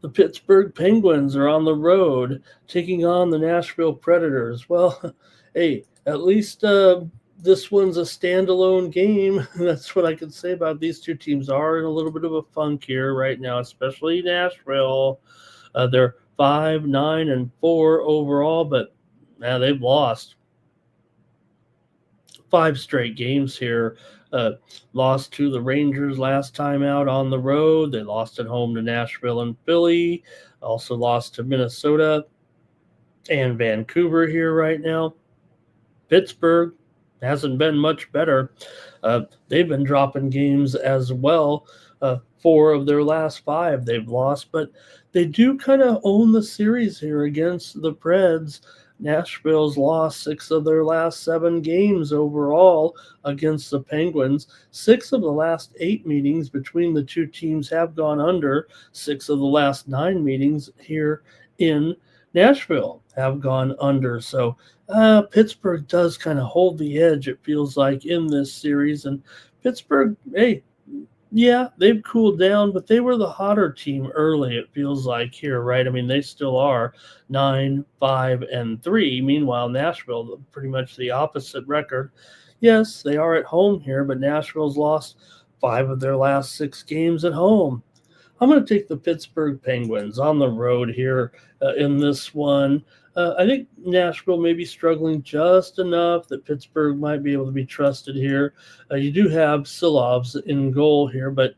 The Pittsburgh Penguins are on the road taking on the Nashville Predators. Well, hey, at least this one's a standalone game. That's what I can say about these two teams. Are in a little bit of a funk here right now, especially Nashville. They're 5-9-4 overall, but now they've lost 5 straight games here. Lost to the Rangers last time out on the road. They lost at home to Nashville and Philly. Also lost to Minnesota and Vancouver here right now. Pittsburgh hasn't been much better. They've been dropping games as well. 4 of their last 5 they've lost, but they do kind of own the series here against the Preds. Nashville's lost 6 of their last 7 games overall against the Penguins. 6 of the last 8 meetings between the two teams have gone under. 6 of the last 9 meetings here in Nashville have gone under. So Pittsburgh does kind of hold the edge, it feels like, in this series. And Pittsburgh, hey, yeah, they've cooled down, but they were the hotter team early, it feels like here, right? I mean, they still are 9-5-3. Meanwhile, Nashville, pretty much the opposite record. Yes, they are at home here, but Nashville's lost 5 of their last 6 games at home. I'm going to take the Pittsburgh Penguins on the road here in this one. I think Nashville may be struggling just enough that Pittsburgh might be able to be trusted here. You do have Silovs in goal here, but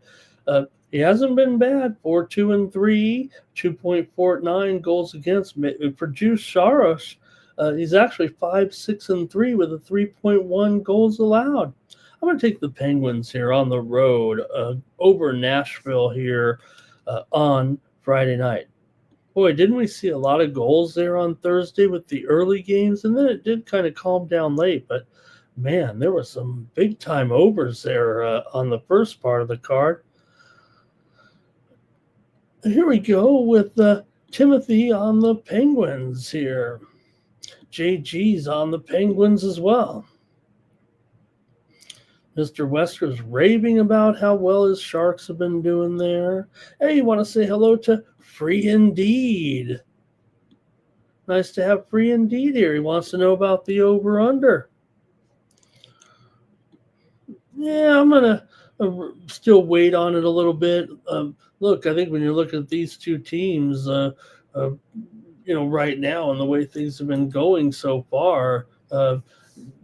he hasn't been bad. 4-2-3, 2.49 goals against. For Juice Saros, he's actually 5-6-3 with a 3.1 goals allowed. I'm going to take the Penguins here on the road over Nashville here on Friday night. Boy, didn't we see a lot of goals there on Thursday with the early games? And then it did kind of calm down late. But, man, there were some big-time overs there on the first part of the card. Here we go with Timothy on the Penguins here. JG's on the Penguins as well. Mr. Wesker's raving about how well his Sharks have been doing there. Hey, you want to say hello to Free Indeed. Nice to have Free Indeed here. He wants to know about the over-under. Yeah, I'm going to still wait on it a little bit. Look, I think when you're looking at these two teams, right now and the way things have been going so far,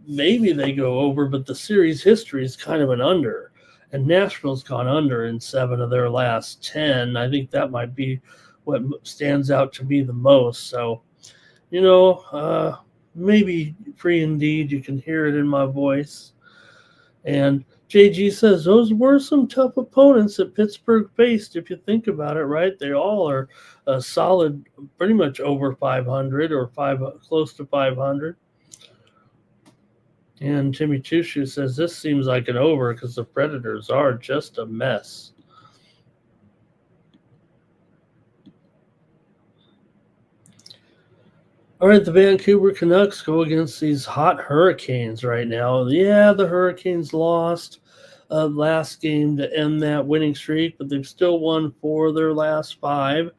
maybe they go over, but the series history is kind of an under. And Nashville's gone under in 7 of their last 10. I think that might be what stands out to me the most. So, maybe Free Indeed, you can hear it in my voice. And JG says, those were some tough opponents that Pittsburgh faced, if you think about it, right? They all are solid, pretty much over 500 or close to 500. And Timmy Chushu says, this seems like an over because the Predators are just a mess. All right, the Vancouver Canucks go against these hot Hurricanes right now. Yeah, the Hurricanes lost last game to end that winning streak, but they've still won 4 of their last 5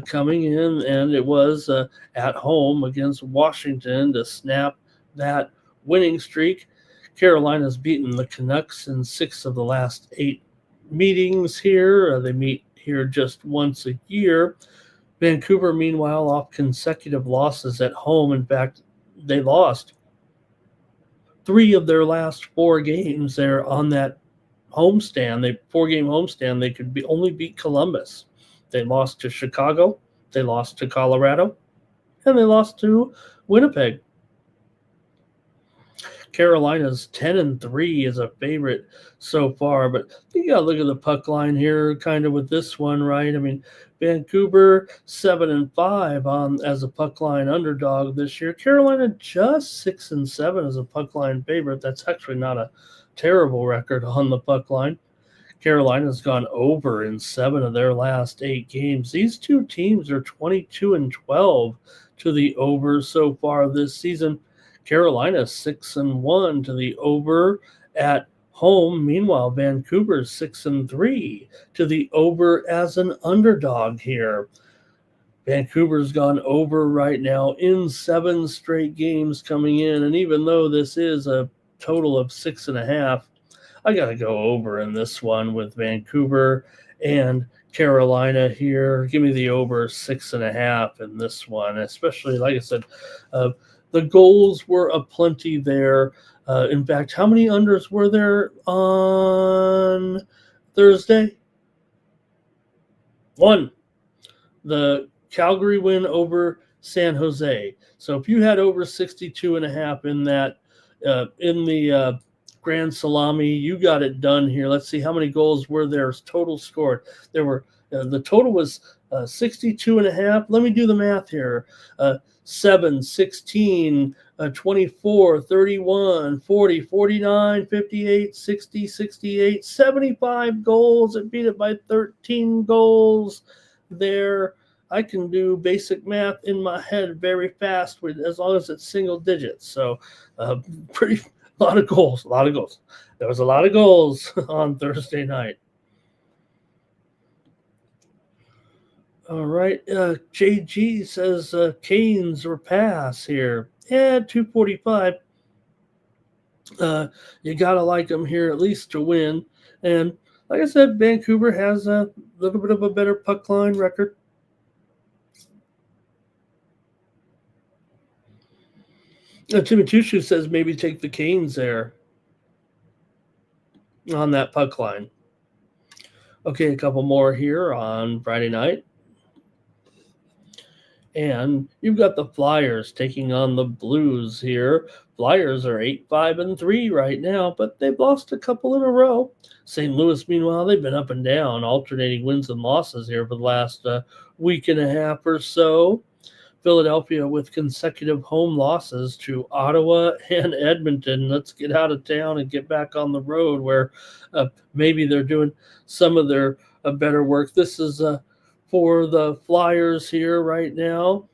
coming in, and it was at home against Washington to snap that winning streak. Carolina's beaten the Canucks in 6 of the last 8 meetings here. They meet here just once a year. Vancouver, meanwhile, off consecutive losses at home. In fact, they lost 3 of their last 4 games there on that homestand. They 4-game homestand. They could only beat Columbus. They lost to Chicago. They lost to Colorado, and they lost to Winnipeg. Carolina's 10-3 is a favorite so far, but you got to look at the puck line here, kind of with this one, right? I mean, Vancouver 7-5 on as a puck line underdog this year. Carolina just 6-7 as a puck line favorite. That's actually not a terrible record on the puck line. Carolina's gone over in 7 of their last 8 games. These two teams are 22-12 to the over so far this season. Carolina 6-1 to the over at home. Meanwhile, Vancouver 6-3 to the over as an underdog here. Vancouver's gone over right now in 7 straight games coming in, and even though this is a total of 6.5, I got to go over in this one with Vancouver and Carolina here. Give me the over 6.5 in this one, especially, like I said, the goals were aplenty there. In fact, how many unders were there on Thursday? 1. The Calgary win over San Jose. So if you had over 62.5 in that, in the Grand Salami, you got it done here. Let's see how many goals were there total scored. There were the total was 62.5. Let me do the math here. 7, 16, 24, 31, 40, 49, 58, 60, 68, 75 goals. It beat it by 13 goals there. I can do basic math in my head very fast as long as it's single digits. So a lot of goals. There was a lot of goals on Thursday night. All right. JG says Canes or pass here. Yeah, 245. You got to like them here at least to win. And like I said, Vancouver has a little bit of a better puck line record. Timmy Tushu says maybe take the Canes there on that puck line. Okay, a couple more here on Friday night. And you've got the Flyers taking on the Blues here. Flyers are 8-5-3 right now, but they've lost a couple in a row. St. Louis, meanwhile, they've been up and down, alternating wins and losses here for the last week and a half or so. Philadelphia with consecutive home losses to Ottawa and Edmonton. Let's get out of town and get back on the road where maybe they're doing some of their better work. This is for the Flyers here right now.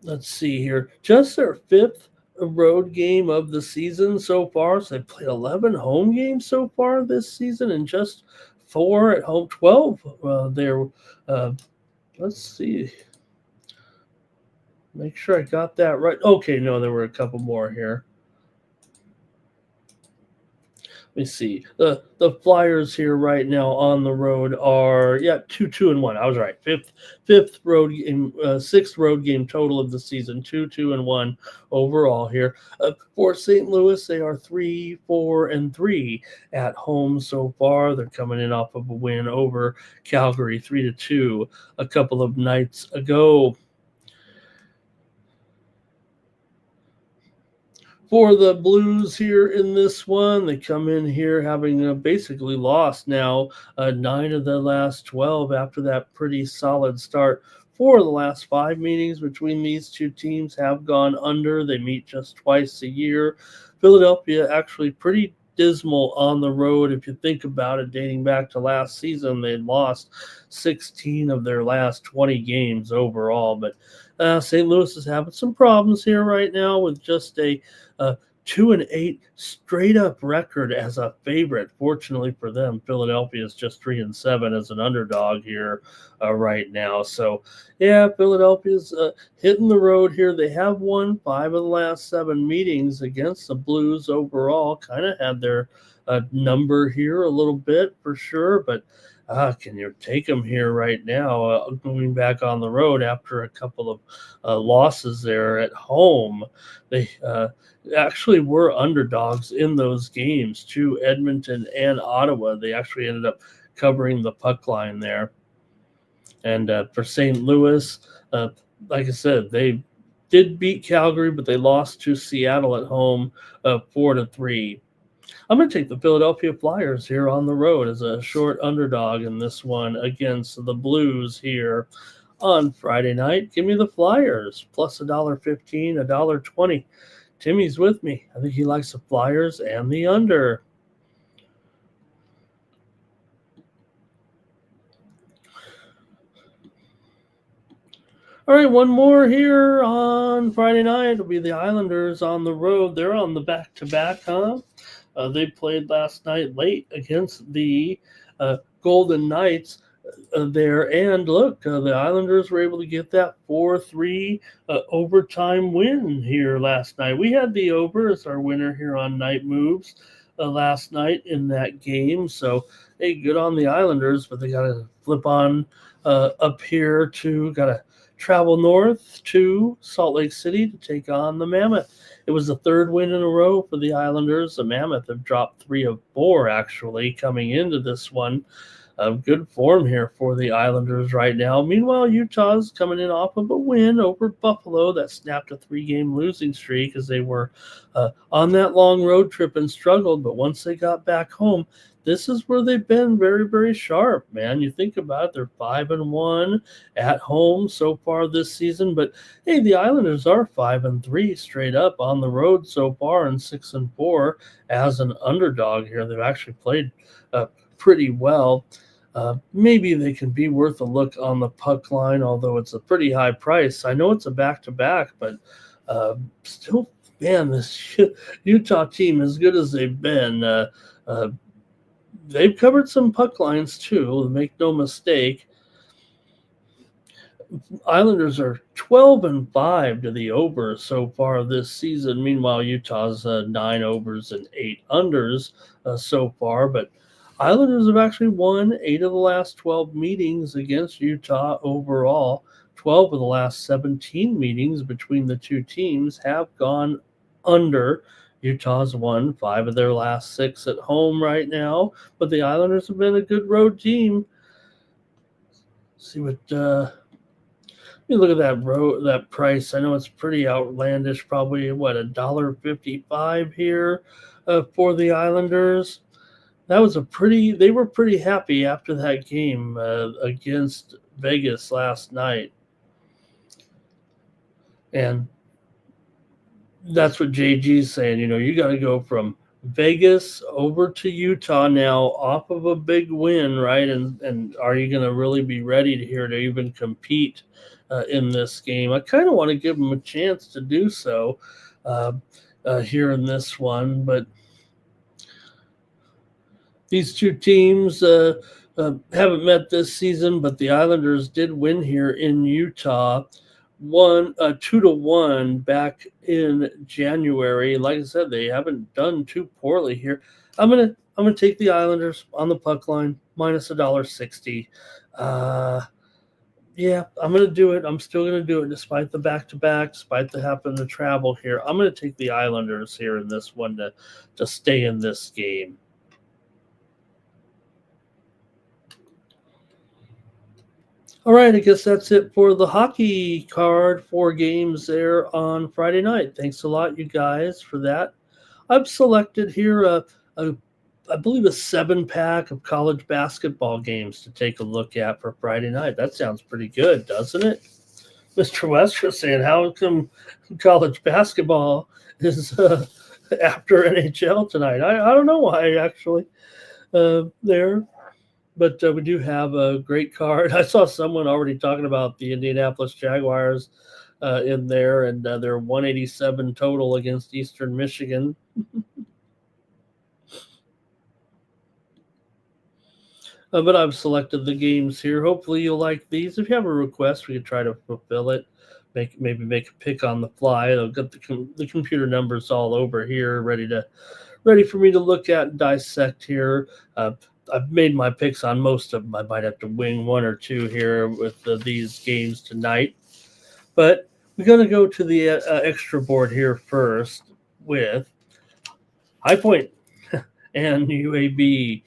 Let's see here. Just their 5th road game of the season so far. So they played 11 home games so far this season and just 4 at home, 12 there. Let's see. Make sure I got that right. Okay, no, there were a couple more here. Let me see. The Flyers here right now on the road are 2-2-1. I was right. Fifth road game, 6th road game total of the season. 2-2-1 overall here. For St. Louis, they are 3-4-3 at home so far. They're coming in off of a win over Calgary, 3-2 a couple of nights ago. For the Blues here in this one, they come in here having basically lost now 9 of the last 12 after that pretty solid start. 4 of the last 5 meetings between these two teams have gone under. They meet just twice a year. Philadelphia actually pretty dismal on the road if you think about it, dating back to last season. They lost 16 of their last 20 games overall. But St. Louis is having some problems here right now with just a 2-8 straight up record as a favorite. Fortunately for them, Philadelphia is just 3-7 as an underdog here right now. So yeah, Philadelphia's hitting the road here. They have won 5 of the last 7 meetings against the Blues overall. Kind of had their number here a little bit for sure, but can you take them here right now, going back on the road after a couple of losses there at home? They actually were underdogs in those games to Edmonton and Ottawa. They actually ended up covering the puck line there. And for St. Louis, like I said, they did beat Calgary, but they lost to Seattle at home 4-3. I'm going to take the Philadelphia Flyers here on the road as a short underdog in this one against the Blues here on Friday night. Give me the Flyers plus $1.15, $1.20. Timmy's with me. I think he likes the Flyers and the under. All right, one more here on Friday night. It'll be the Islanders on the road. They're on the back-to-back, huh? They played last night late against the Golden Knights there. And look, the Islanders were able to get that 4-3 overtime win here last night. We had the over as our winner here on Night Moves last night in that game. So, hey, good on the Islanders, but they got to flip on up here to got to travel north to Salt Lake City to take on the Mammoth. It was the 3rd win in a row for the Islanders. The Mammoth have dropped 3 of 4 actually coming into this one. Good form here for the Islanders right now. Meanwhile, Utah's coming in off of a win over Buffalo that snapped a 3-game losing streak as they were on that long road trip and struggled. But once they got back home, this is where they've been very, very sharp, man. You think about it, they're 5-1 at home so far this season. But hey, the Islanders are 5-3 straight up on the road so far, and 6-4 as an underdog here. They've actually played pretty well. Maybe they can be worth a look on the puck line, although it's a pretty high price. I know it's a back-to-back, but still, man, this Utah team, as good as they've been, they've covered some puck lines too, make no mistake. Islanders are 12-5 to the over so far this season. Meanwhile, Utah's 9 overs and 8 unders so far. But Islanders have actually won 8 of the last 12 meetings against Utah overall. 12 of the last 17 meetings between the two teams have gone under. Utah's won 5 of their last 6 at home right now, but the Islanders have been a good road team. See what let me look at that price. I know it's pretty outlandish, probably what, $1.55 here for the Islanders. That was they were pretty happy after that game against Vegas last night. And that's what JG's saying. You know, you got to go from Vegas over to Utah now off of a big win, right? And are you going to really be ready to even compete in this game? I kind of want to give them a chance to do so here in this one, but these two teams haven't met this season, but the Islanders did win here in Utah. 2-1 back in January. Like I said, they haven't done too poorly here. I'm gonna take the Islanders on the puck line minus $1.60. Yeah, I'm gonna do it. I'm still gonna do it despite the back-to-back, despite the having to travel here. I'm gonna take the Islanders here in this one to stay in this game. All right, I guess that's it for the hockey card. 4 games there on Friday night. Thanks a lot, you guys, for that. I've selected here I believe a 7-pack of college basketball games to take a look at for Friday night. That sounds pretty good, doesn't it? Mr. Westra saying, how come college basketball is after NHL tonight? I don't know why, actually, there. But we do have a great card. I saw someone already talking about the Indianapolis Jaguars in there, and they're 187 total against Eastern Michigan. But I've selected the games here. Hopefully you'll like these. If you have a request, we could try to fulfill it. Maybe make a pick on the fly. I'll get the computer numbers all over here, ready for me to look at and dissect here. I've made my picks on most of them. I might have to wing one or two here with these games tonight. But we're going to go to the extra board here first with High Point and UAB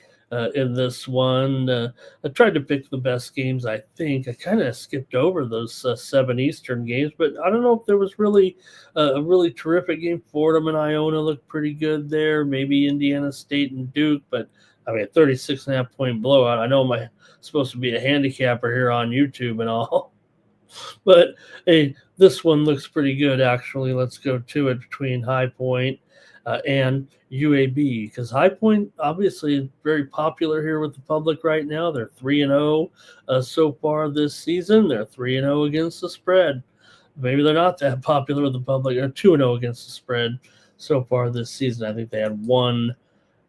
in this one. I tried to pick the best games, I think. I kind of skipped over those 7 Eastern games, but I don't know if there was really a really terrific game. Fordham and Iona looked pretty good there. Maybe Indiana State and Duke, but I mean, a 36.5 point blowout. I know I'm supposed to be a handicapper here on YouTube and all. But hey, this one looks pretty good, actually. Let's go to it between High Point and UAB, because High Point obviously is very popular here with the public right now. They're 3-0 so far this season. They're 3-0 against the spread. Maybe they're not that popular with the public. They're 2-0 against the spread so far this season. I think they had one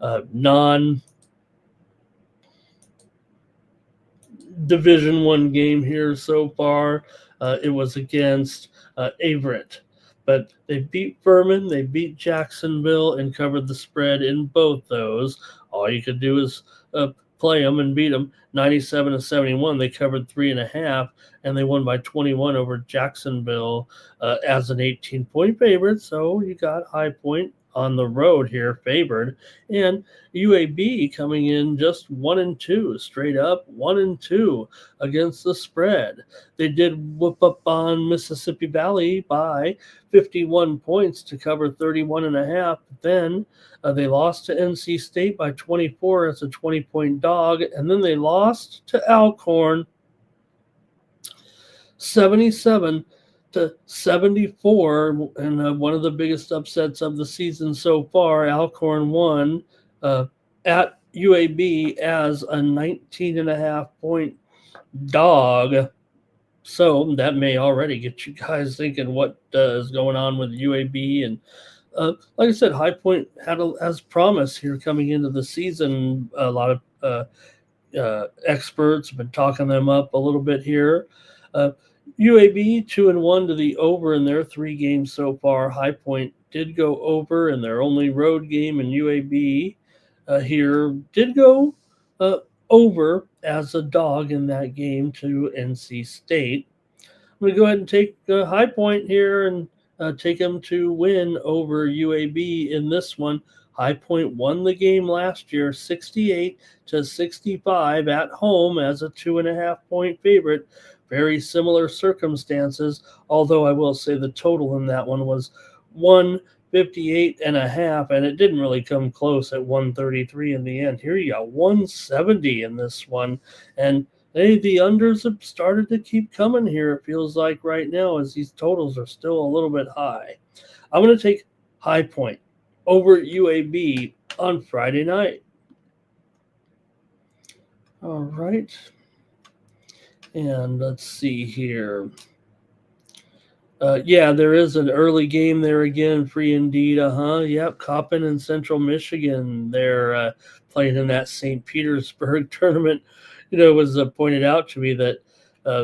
non-Division One game here so far. It was against Averett. But they beat Furman, they beat Jacksonville, and covered the spread in both those. All you could do is play them and beat them. 97-71, they covered 3.5, and they won by 21 over Jacksonville as an 18-point favorite. So you got High Point on the road here favored, and UAB coming in just 1-2, straight up 1-2 against the spread. They did whoop up on Mississippi Valley by 51 points to cover 31.5. Then they lost to NC State by 24 as a 20-point dog, and then they lost to Alcorn 77-74, and one of the biggest upsets of the season so far. Alcorn won at UAB as a 19.5 point dog. So that may already get you guys thinking what is going on with UAB. And like I said, High Point has promise here coming into the season. A lot of experts have been talking them up a little bit here. UAB 2-1 to the over in their 3 games so far. High Point did go over in their only road game, and UAB here did go over as a dog in that game to NC State. I'm going to go ahead and take High Point here and take them to win over UAB in this one. High Point won the game last year 68-65 at home as a 2.5 point favorite. Very similar circumstances, although I will say the total in that one was 158.5, and it didn't really come close at 133 in the end. Here you got 170 in this one, and hey, the unders have started to keep coming here, it feels like right now, as these totals are still a little bit high. I'm going to take High Point over UAB on Friday night. All right. And let's see here. Yeah, there is an early game there again, free indeed. Yep, Coppin and Central Michigan. They're playing in that St. Petersburg tournament. You know, it was pointed out to me that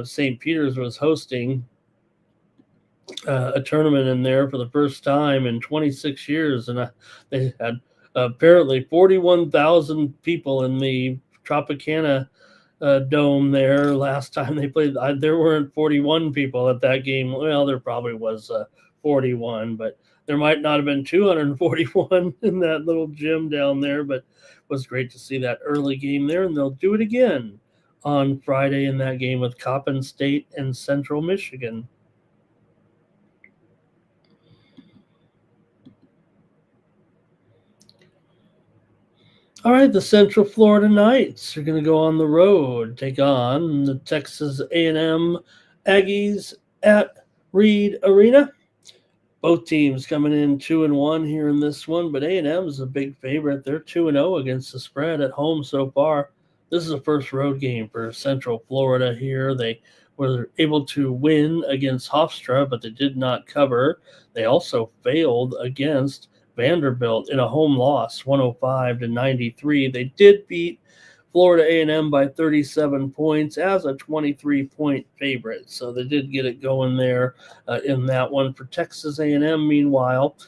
St. Peter's was hosting a tournament in there for the first time in 26 years. And they had apparently 41,000 people in the Tropicana dome there last time they played. There weren't 41 people at that game. Well, there probably was 41, but there might not have been 241 in that little gym down there. But it was great to see that early game there, and they'll do it again on Friday in that game with Coppin State and Central Michigan. All right, the Central Florida Knights are going to go on the road, take on the Texas A&M Aggies at Reed Arena. Both teams coming in 2-1 here in this one, but A&M is a big favorite. They're 2-0 against the spread at home so far. This is the first road game for Central Florida here. They were able to win against Hofstra, but they did not cover. They also failed against Vanderbilt in a home loss, 105-93. They did beat Florida A&M by 37 points as a 23-point favorite, so they did get it going there in that one. For Texas A&M, meanwhile,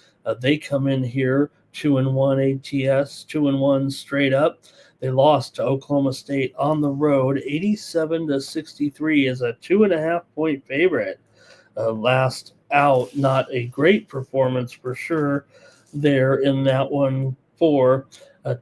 they come in here 2-1 ATS, 2-1 straight up. They lost to Oklahoma State on the road, 87-63, as a 2.5-point favorite. Last out, not a great performance for sure there in that one for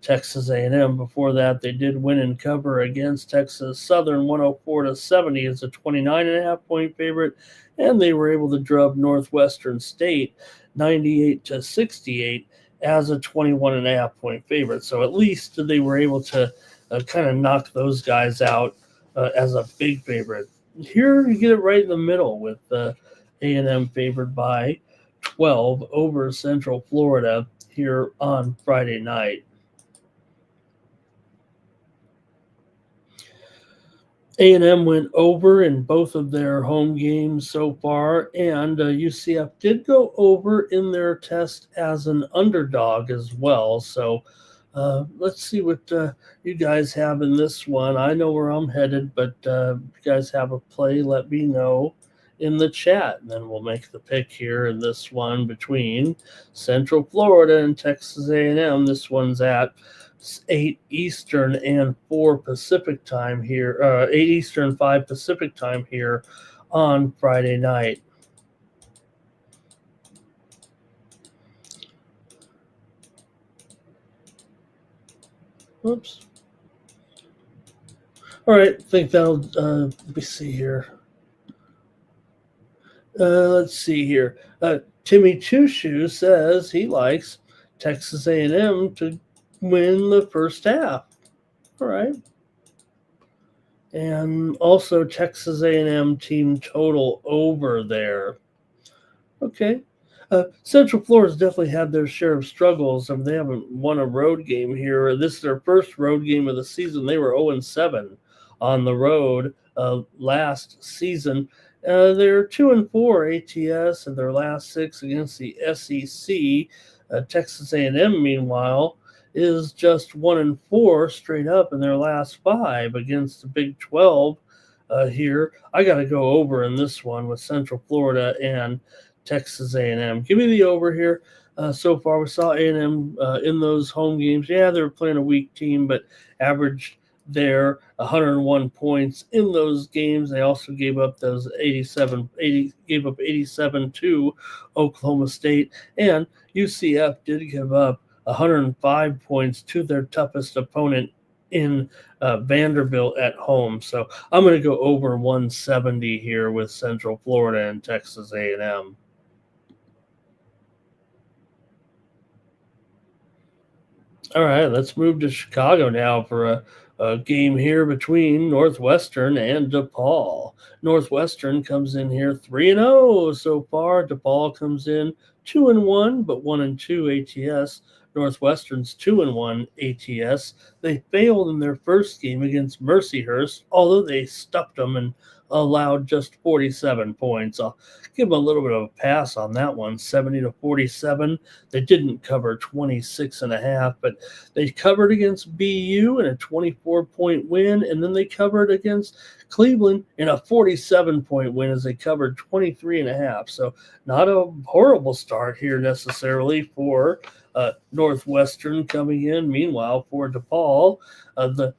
Texas A&M. Before that, they did win and cover against Texas Southern, 104-70 as a 29.5-point favorite, and they were able to drub Northwestern State 98-68 as a 21.5-point favorite. So at least they were able to kind of knock those guys out as a big favorite. Here you get it right in the middle with A&M favored by 12 over Central Florida here on Friday night. A&M went over in both of their home games so far, and UCF did go over in their test as an underdog as well. So let's see what you guys have in this one. I know where I'm headed, but if you guys have a play, let me know in the chat, and then we'll make the pick here in this one between Central Florida and Texas A&M. This one's at 8 Eastern and 4 Pacific time here, 8 Eastern, 5 Pacific time here on Friday night. Oops. All right, I think that'll, let me see here. Let's see here. Timmy Two Shoes says he likes Texas A&M to win the first half. All right. And also Texas A&M team total over there. Okay. Central Florida's definitely had their share of struggles. They haven't won a road game here. This is their first road game of the season. They were 0-7 on the road last season. They're 2-4 ATS in their last 6 against the SEC. Texas A&M, meanwhile, is just 1-4 straight up in their last 5 against the Big 12 here. I got to go over in this one with Central Florida and Texas A&M. Give me the over here. So far, we saw A&M in those home games. Yeah, they were playing a weak team, but averaged there 101 points in those games. They also gave up those 87 to Oklahoma State, and UCF did give up 105 points to their toughest opponent in Vanderbilt at home. So I'm going to go over 170 here with Central Florida and Texas A&M. All right, let's move to Chicago now for a game here between Northwestern and DePaul. Northwestern comes in here 3-0 so far. DePaul comes in 2-1, but 1-2 ATS. Northwestern's 2-1 ATS. They failed in their first game against Mercyhurst, although they stuffed them and allowed just 47 points. I'll give them a little bit of a pass on that one, 70-47. They didn't cover 26.5, but they covered against BU in a 24-point win, and then they covered against Cleveland in a 47-point win as they covered 23.5. So not a horrible start here necessarily for Northwestern coming in. Meanwhile, for DePaul, the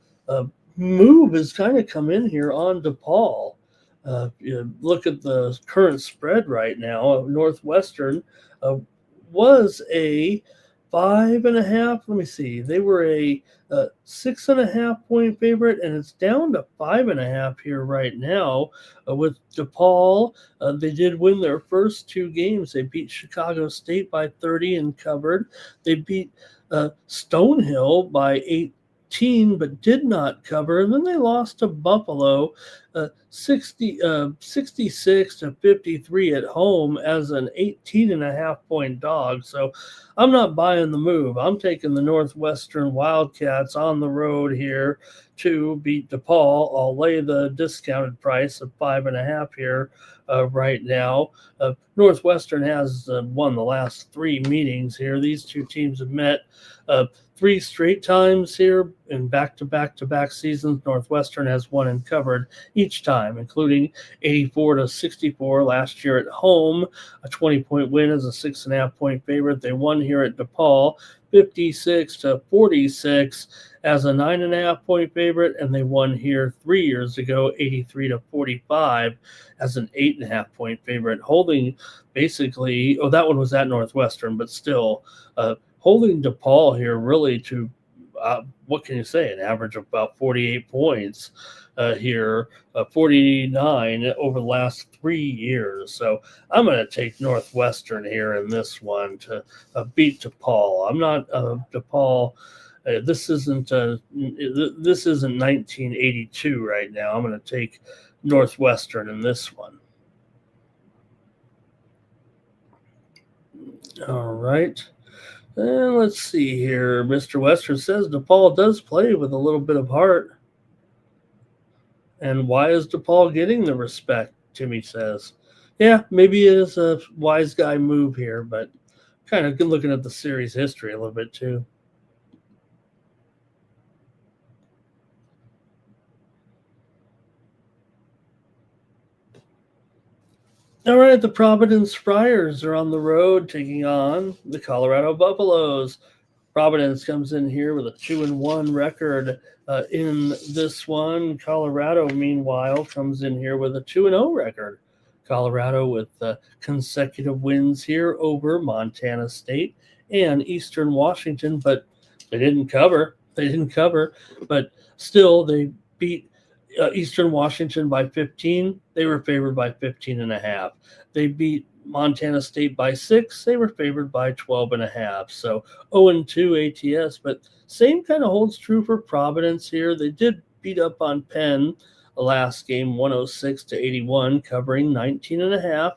move has kind of come in here on DePaul. Look at the current spread right now. Northwestern was a 5.5. Let me see. They were a 6.5-point favorite, and it's down to 5.5 here right now with DePaul. They did win their first 2 games. They beat Chicago State by 30 and covered. They beat Stonehill by 18, but did not cover. And then they lost to Buffalo 66-53 at home as an 18.5-point dog. So I'm not buying the move. I'm taking the Northwestern Wildcats on the road here 2 beat DePaul. I'll lay the discounted price of 5.5 here right now. Northwestern has won the last 3 meetings here. These 2 teams have met 3 straight times here in back-to-back seasons. Northwestern has won and covered each time, including 84-64 last year at home. A 20-point win as a 6.5-point favorite. They won here at DePaul 56-46 as a 9.5-point favorite, and they won here 3 years ago 83-45 as an 8.5-point favorite, holding basically. Oh, that one was at Northwestern, but still. Holding DePaul here really to, what can you say, an average of about 48 points here, 49 over the last 3 years. So I'm going to take Northwestern here in this one to beat DePaul. I'm not DePaul. This isn't 1982 right now. I'm going to take Northwestern in this one. All right. And let's see here. Mr. Western says DePaul does play with a little bit of heart. And why is DePaul getting the respect? Timmy says. Yeah, maybe it is a wise guy move here, but kind of looking at the series history a little bit too. All right, the Providence Friars are on the road taking on the Colorado Buffaloes. Providence comes in here with a 2-1 record in this one. Colorado, meanwhile, comes in here with a 2-0 record. Colorado with consecutive wins here over Montana State and Eastern Washington, but they didn't cover. But still they beat Eastern Washington by 15. They were favored by 15.5. They beat Montana State by 6. They were favored by 12.5. So 0-2 ATS, but same kind of holds true for Providence here. They did beat up on Penn the last game, 106-81, covering 19.5.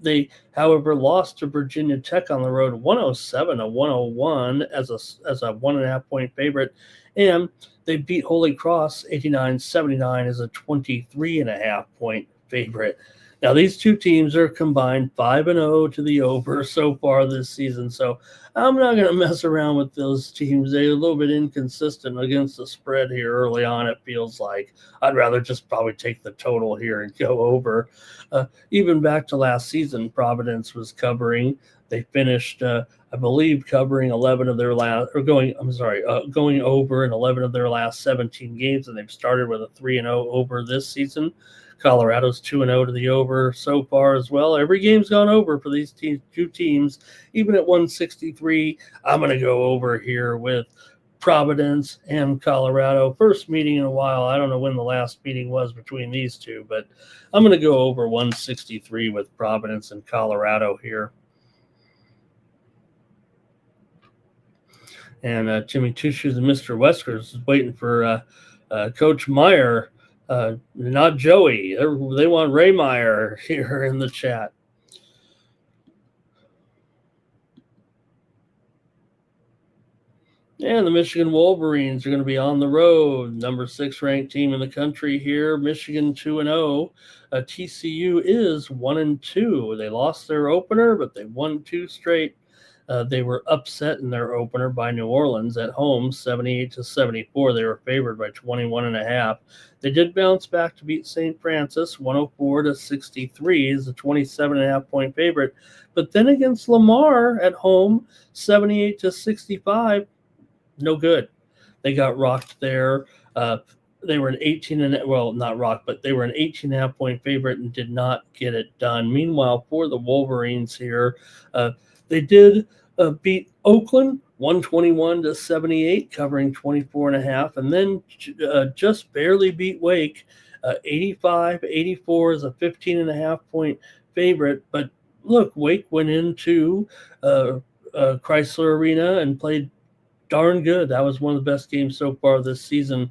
They, however, lost to Virginia Tech on the road 107-101 as a 1.5-point favorite. And they beat Holy Cross 89-79 as a 23.5-point favorite. Now, these 2 teams are combined 5-0 to the over so far this season. So I'm not going to mess around with those teams. They're a little bit inconsistent against the spread here early on, it feels like. I'd rather just probably take the total here and go over. Even back to last season, Providence was covering. They finished, I believe, covering 11 of their last, or going over in 11 of their last 17 games, and they've started with a 3-0 over this season. Colorado's 2-0 to the over so far as well. Every game's gone over for these 2 teams. Even at 163, I'm going to go over here with Providence and Colorado. First meeting in a while. I don't know when the last meeting was between these 2, but I'm going to go over 163 with Providence and Colorado here. And Jimmy Two Shoes and Mr. Weskers is waiting for Coach Meyer. Not Joey. They want Ray Meyer here in the chat. And the Michigan Wolverines are going to be on the road. Number 6 ranked team in the country here. Michigan 2-0. TCU is 1-2. They lost their opener, but they won 2 straight. They were upset in their opener by New Orleans at home, 78-74. They were favored by 21.5. They did bounce back to beat St. Francis, 104-63, is a 27.5-point favorite. But then against Lamar at home, 78-65, no good. They got rocked there. They were an 18.5-point favorite and did not get it done. Meanwhile, for the Wolverines here, they did beat Oakland 121-78, covering 24.5, and then just barely beat Wake 85-84 as a 15.5-point favorite. But look, Wake went into Chrysler Arena and played darn good. That was one of the best games so far this season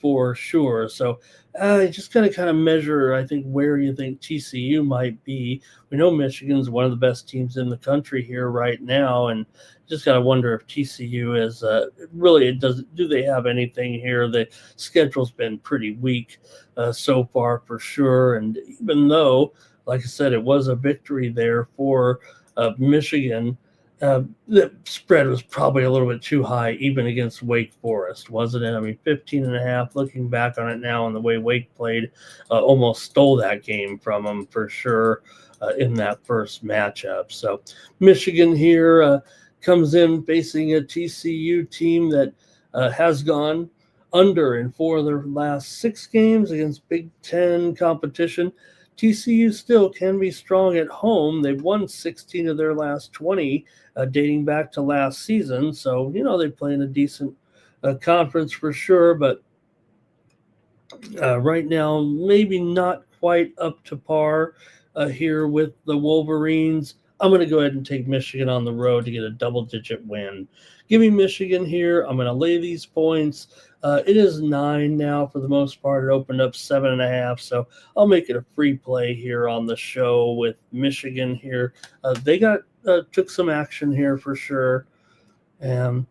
for sure. So you just got to kind of measure, I think, where you think TCU might be. We know Michigan's one of the best teams in the country here right now, and just got to wonder if TCU is really do they have anything here? The schedule's been pretty weak so far for sure, and even though, like I said, it was a victory there for Michigan. The spread was probably a little bit too high, even against Wake Forest, wasn't it? I mean, 15.5, looking back on it now and the way Wake played, almost stole that game from them for sure in that first matchup. So Michigan here comes in facing a TCU team that has gone under in 4 of their last 6 games against Big Ten competition. TCU still can be strong at home. They've won 16 of their last 20, dating back to last season. So, they play in a decent conference for sure. But right now, maybe not quite up to par here with the Wolverines. I'm going to go ahead and take Michigan on the road to get a double-digit win. Give me Michigan here. I'm going to lay these points. It is 9 now for the most part. It opened up 7.5, so I'll make it a free play here on the show with Michigan here. They took some action here for sure. And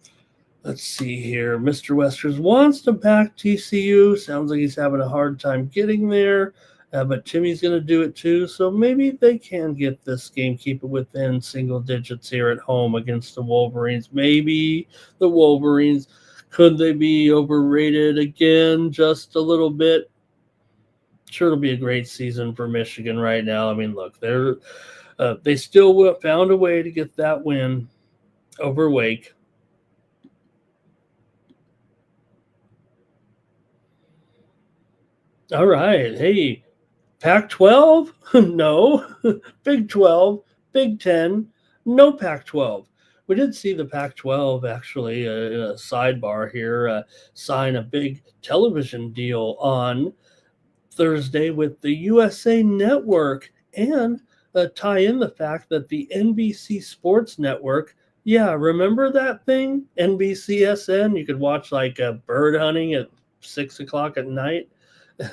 let's see here. Mr. Westers wants to back TCU. Sounds like he's having a hard time getting there. But Timmy's going to do it too. So maybe they can get this game, keep it within single digits here at home against the Wolverines. Maybe the Wolverines, could they be overrated again just a little bit? Sure, it'll be a great season for Michigan right now. I mean, look, they still found a way to get that win over Wake. All right. Hey, Pac-12? No. Big 12, Big 10, no Pac-12. We did see the Pac-12 actually, in a sidebar here, sign a big television deal on Thursday with the USA Network and tie in the fact that the NBC Sports Network, remember that thing? NBCSN? You could watch like bird hunting at 6 o'clock at night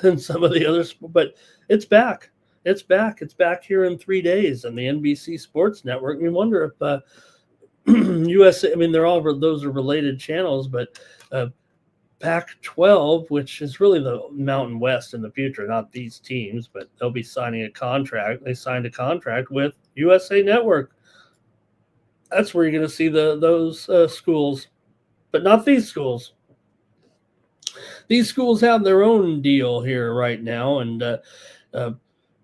and some of the others, but it's back. It's back. It's back here in 3 days on the NBC Sports Network. We wonder if USA, I mean, those are related channels, but Pac-12, which is really the Mountain West in the future, not these teams, but they'll be signing a contract. They signed a contract with USA Network. That's where you're going to see those schools, but not these schools. These schools have their own deal here right now, and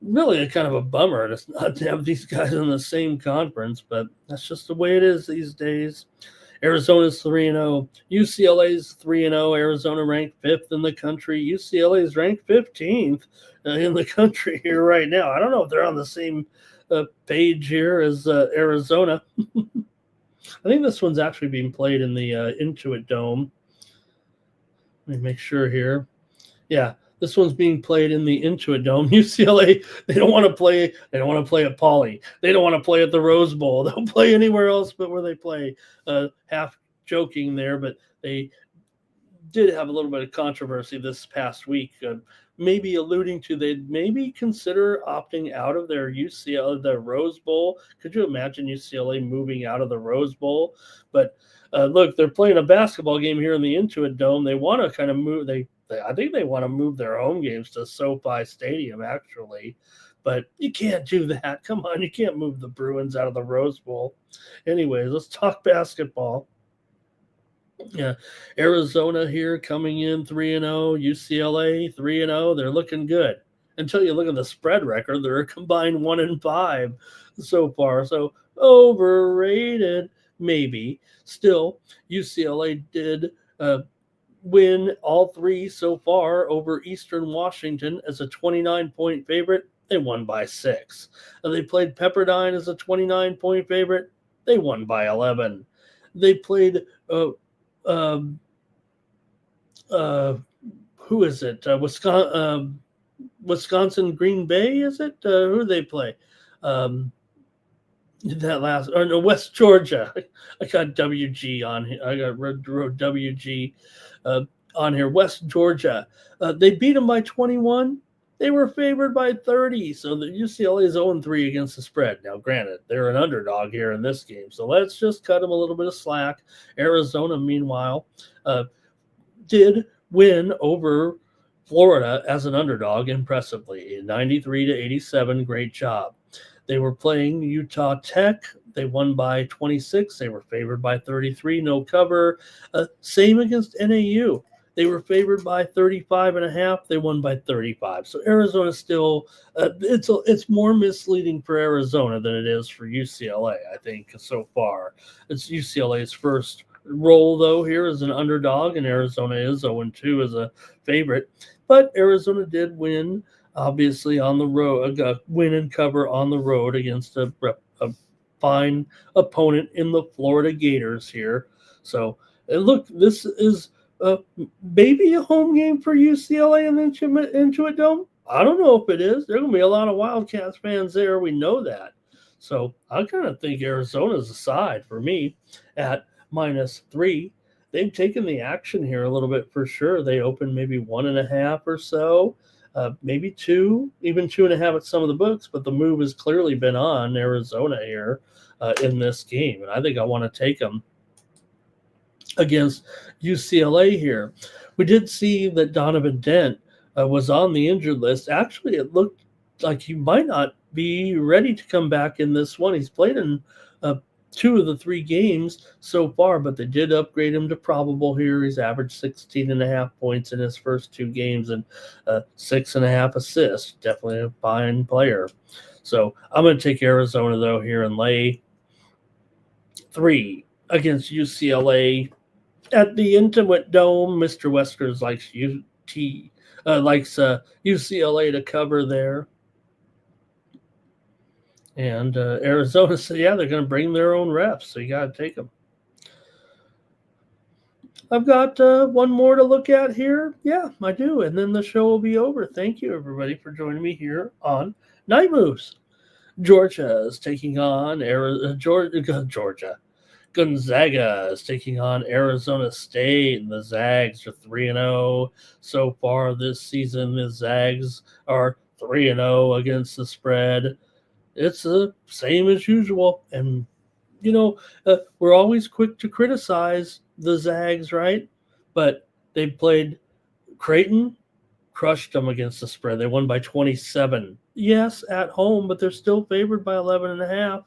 really a kind of a bummer to not have these guys in the same conference, but that's just the way it is these days. Arizona's 3-0. UCLA's 3-0. Arizona ranked 5th in the country. UCLA is ranked 15th in the country here right now. I don't know if they're on the same page here as Arizona. I think this one's actually being played in the Intuit Dome. Let me make sure here. Yeah, this one's being played in the Intuit Dome. UCLA, they don't want to play at Pauley. They don't want to play at the Rose Bowl. They'll play anywhere else but where they play. Half joking there, but they did have a little bit of controversy this past week, maybe alluding to they'd maybe consider opting out of their the Rose Bowl. Could you imagine UCLA moving out of the Rose Bowl? But look, they're playing a basketball game here in the Intuit Dome. They want to kind of move. I think they want to move their home games to SoFi Stadium, actually. But you can't do that. Come on, you can't move the Bruins out of the Rose Bowl. Anyways, let's talk basketball. Yeah, Arizona here coming in 3-0, UCLA 3-0. They're looking good until you look at the spread record. They're a combined 1-5 so far. So overrated, maybe. Still, UCLA did win all 3 so far over Eastern Washington as a 29-point favorite. They won by 6. They played Pepperdine as a 29-point favorite. They won by 11. They played who is it? Wisconsin Green Bay, is it? Who do they play? West Georgia. I got WG on here. I got wrote WG. on here. West Georgia, they beat them by 21. They were favored by 30, so the UCLA is 0-3 against the spread. Now, granted, they're an underdog here in this game, so let's just cut them a little bit of slack. Arizona, meanwhile, did win over Florida as an underdog impressively, 93-87. Great job. They were playing Utah Tech. They won by 26. They were favored by 33, no cover. Same against NAU. They were favored by 35.5. They won by 35. So Arizona still, it's more misleading for Arizona than it is for UCLA, I think, so far. It's UCLA's first role, though, here as an underdog, and Arizona is 0-2 as a favorite. But Arizona did win, obviously, on the road, win and cover on the road against a fine opponent in the Florida Gators here. So, look, this is maybe a home game for UCLA and Intuit Dome. I don't know if it is. There are going to be a lot of Wildcats fans there. We know that. So I kind of think Arizona's a side for me at -3. They've taken the action here a little bit for sure. They opened maybe 1.5 or so, maybe 2, even 2.5 at some of the books. But the move has clearly been on Arizona here in this game. And I think I want to take them against UCLA here. We did see that Donovan Dent was on the injured list. Actually, it looked like he might not be ready to come back in this one. He's played in 2 of the 3 games so far, but they did upgrade him to probable here. He's averaged 16.5 points in his first 2 games and 6.5 assists. Definitely a fine player. So I'm going to take Arizona, though, here and lay 3 against UCLA at the Intuit Dome. Mr. Westers likes UCLA to cover there. And Arizona said, yeah, they're going to bring their own refs, so you got to take them. I've got one more to look at here. Yeah, I do. And then the show will be over. Thank you, everybody, for joining me here on Night Moves. Georgia is taking on Georgia. Gonzaga is taking on Arizona State, and the Zags are 3-0 so far this season. The Zags are 3-0 against the spread. It's the same as usual. And, we're always quick to criticize the Zags, right? But they played Creighton, crushed them against the spread. They won by 27. Yes, at home, but they're still favored by 11.5.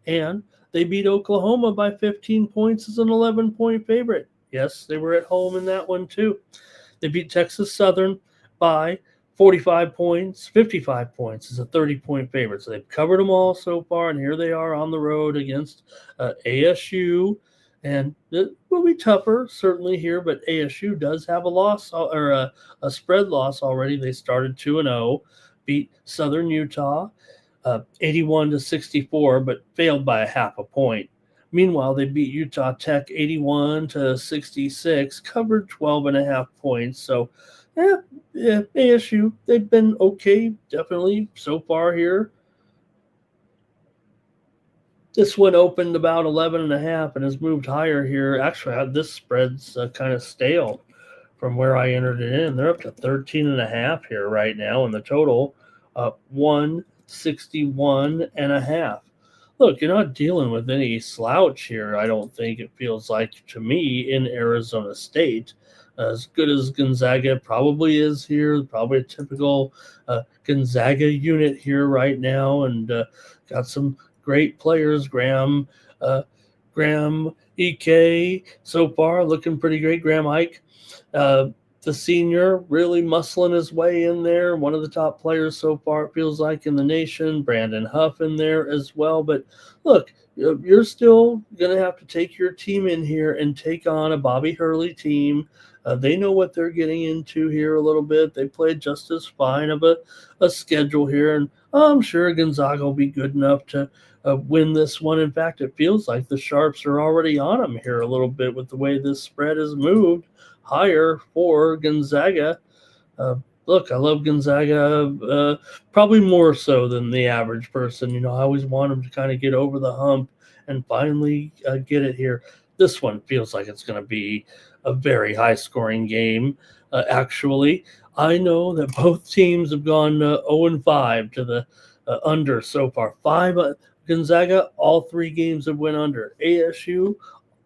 And they beat Oklahoma by 15 points as an 11-point favorite. Yes, they were at home in that one, too. They beat Texas Southern by 45 points, 55 points is a 30-point favorite. So they've covered them all so far, and here they are on the road against ASU. And it will be tougher, certainly here, but ASU does have a loss or a spread loss already. They started 2-0, beat Southern Utah 81-64, but failed by 0.5 point. Meanwhile, they beat Utah Tech 81-66, covered 12.5 points. So, yeah, ASU, they've been okay, definitely, so far here. This one opened about 11.5 and has moved higher here. Actually, this spread's kind of stale from where I entered it in. They're up to 13.5 here right now, and the total 161.5. Look, you're not dealing with any slouch here, I don't think it feels like to me, in Arizona State. As good as Gonzaga probably is here, probably a typical Gonzaga unit here right now, and got some great players. Graham EK so far looking pretty great. Graham Ike, the senior, really muscling his way in there. One of the top players so far, it feels like, in the nation. Brandon Huff in there as well. But look, you're still going to have to take your team in here and take on a Bobby Hurley team. They know what they're getting into here a little bit. They played just as fine of a schedule here. And I'm sure Gonzaga will be good enough to win this one. In fact, it feels like the Sharps are already on them here a little bit with the way this spread has moved higher for Gonzaga. Look, I love Gonzaga probably more so than the average person. I always want them to kind of get over the hump and finally get it here. This one feels like it's going to be a very high-scoring game. Actually, I know that both teams have gone 0-5 to the under so far. Gonzaga, all 3 games have went under. ASU,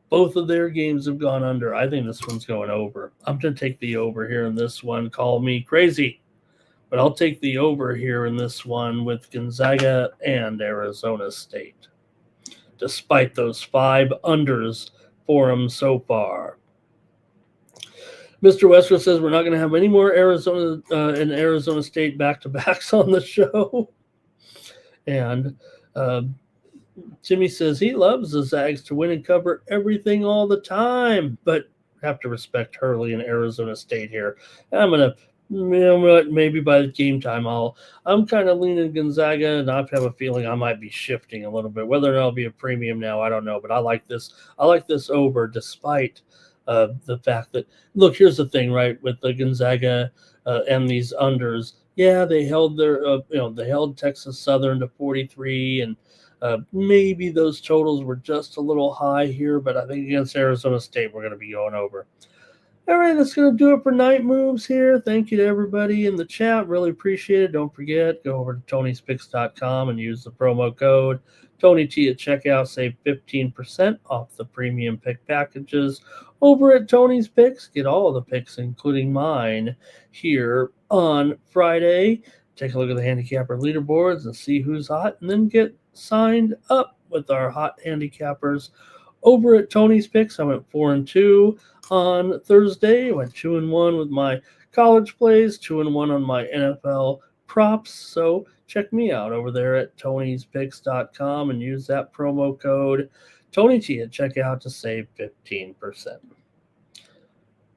both of their games have gone under. I think this one's going over. I'm going to take the over here in this one. Call me crazy, but I'll take the over here in this one with Gonzaga and Arizona State, despite those 5 unders for them so far. Mr. Wesker says we're not going to have any more Arizona and Arizona State back-to-backs on the show. And Jimmy says he loves the Zags to win and cover everything all the time, but have to respect Hurley and Arizona State here. And I'm going to, maybe by the game time, I'm kind of leaning Gonzaga, and I have a feeling I might be shifting a little bit. Whether or not it'll be a premium now, I don't know, but I like this. I like this over, despite the fact that, look, here's the thing, right, with the Gonzaga and these unders. Yeah, they held they held Texas Southern to 43, and maybe those totals were just a little high here, but I think against Arizona State, we're going to be going over. All right, that's going to do it for Night Moves here. Thank you to everybody in the chat. Really appreciate it. Don't forget, go over to Tony'sPicks.com and use the promo code TonyT at checkout. Save 15% off the premium pick packages over at Tony's Picks. Get all the picks, including mine, here on Friday. Take a look at the handicapper leaderboards and see who's hot, and then get signed up with our hot handicappers over at Tony's Picks. I went 4-2 on Thursday. I went 2-1 with my college plays, 2-1 on my NFL props. So check me out over there at Tony'sPicks.com and use that promo code TonyT at checkout to save 15%.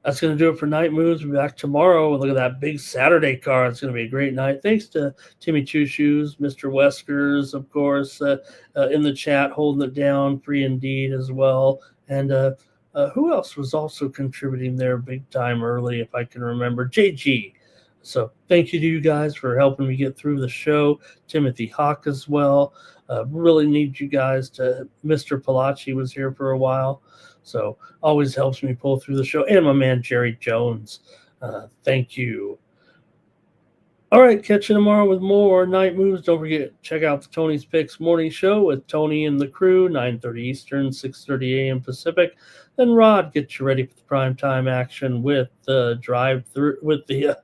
That's going to do it for Night Moves. We'll be back tomorrow. Look at that big Saturday card. It's going to be a great night. Thanks to Timmy Two Shoes, Mr. Weskers, of course, in the chat, holding it down, free indeed as well. And who else was also contributing there big time early, if I can remember? JG. So thank you to you guys for helping me get through the show. Timothy Hawk as well. Really need you guys to. Mr. Palachi was here for a while. So always helps me pull through the show. And my man, Jerry Jones. Thank you. All right, catch you tomorrow with more Night Moves. Don't forget, check out the Tony's Picks morning show with Tony and the crew, 9:30 Eastern, 6:30 a.m. Pacific. Then Rod gets you ready for the primetime action with the drive-through, with the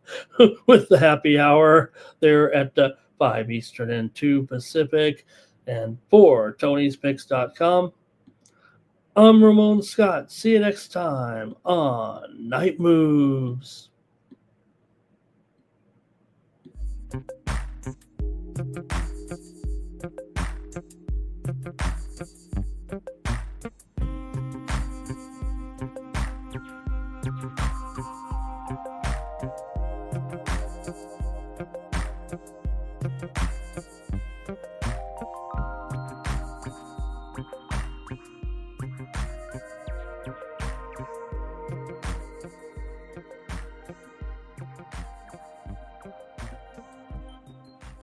with the happy hour there at 5 Eastern and 2 Pacific. And for Tony'sPicks.com, I'm Ramon Scott. See you next time on Night Moves.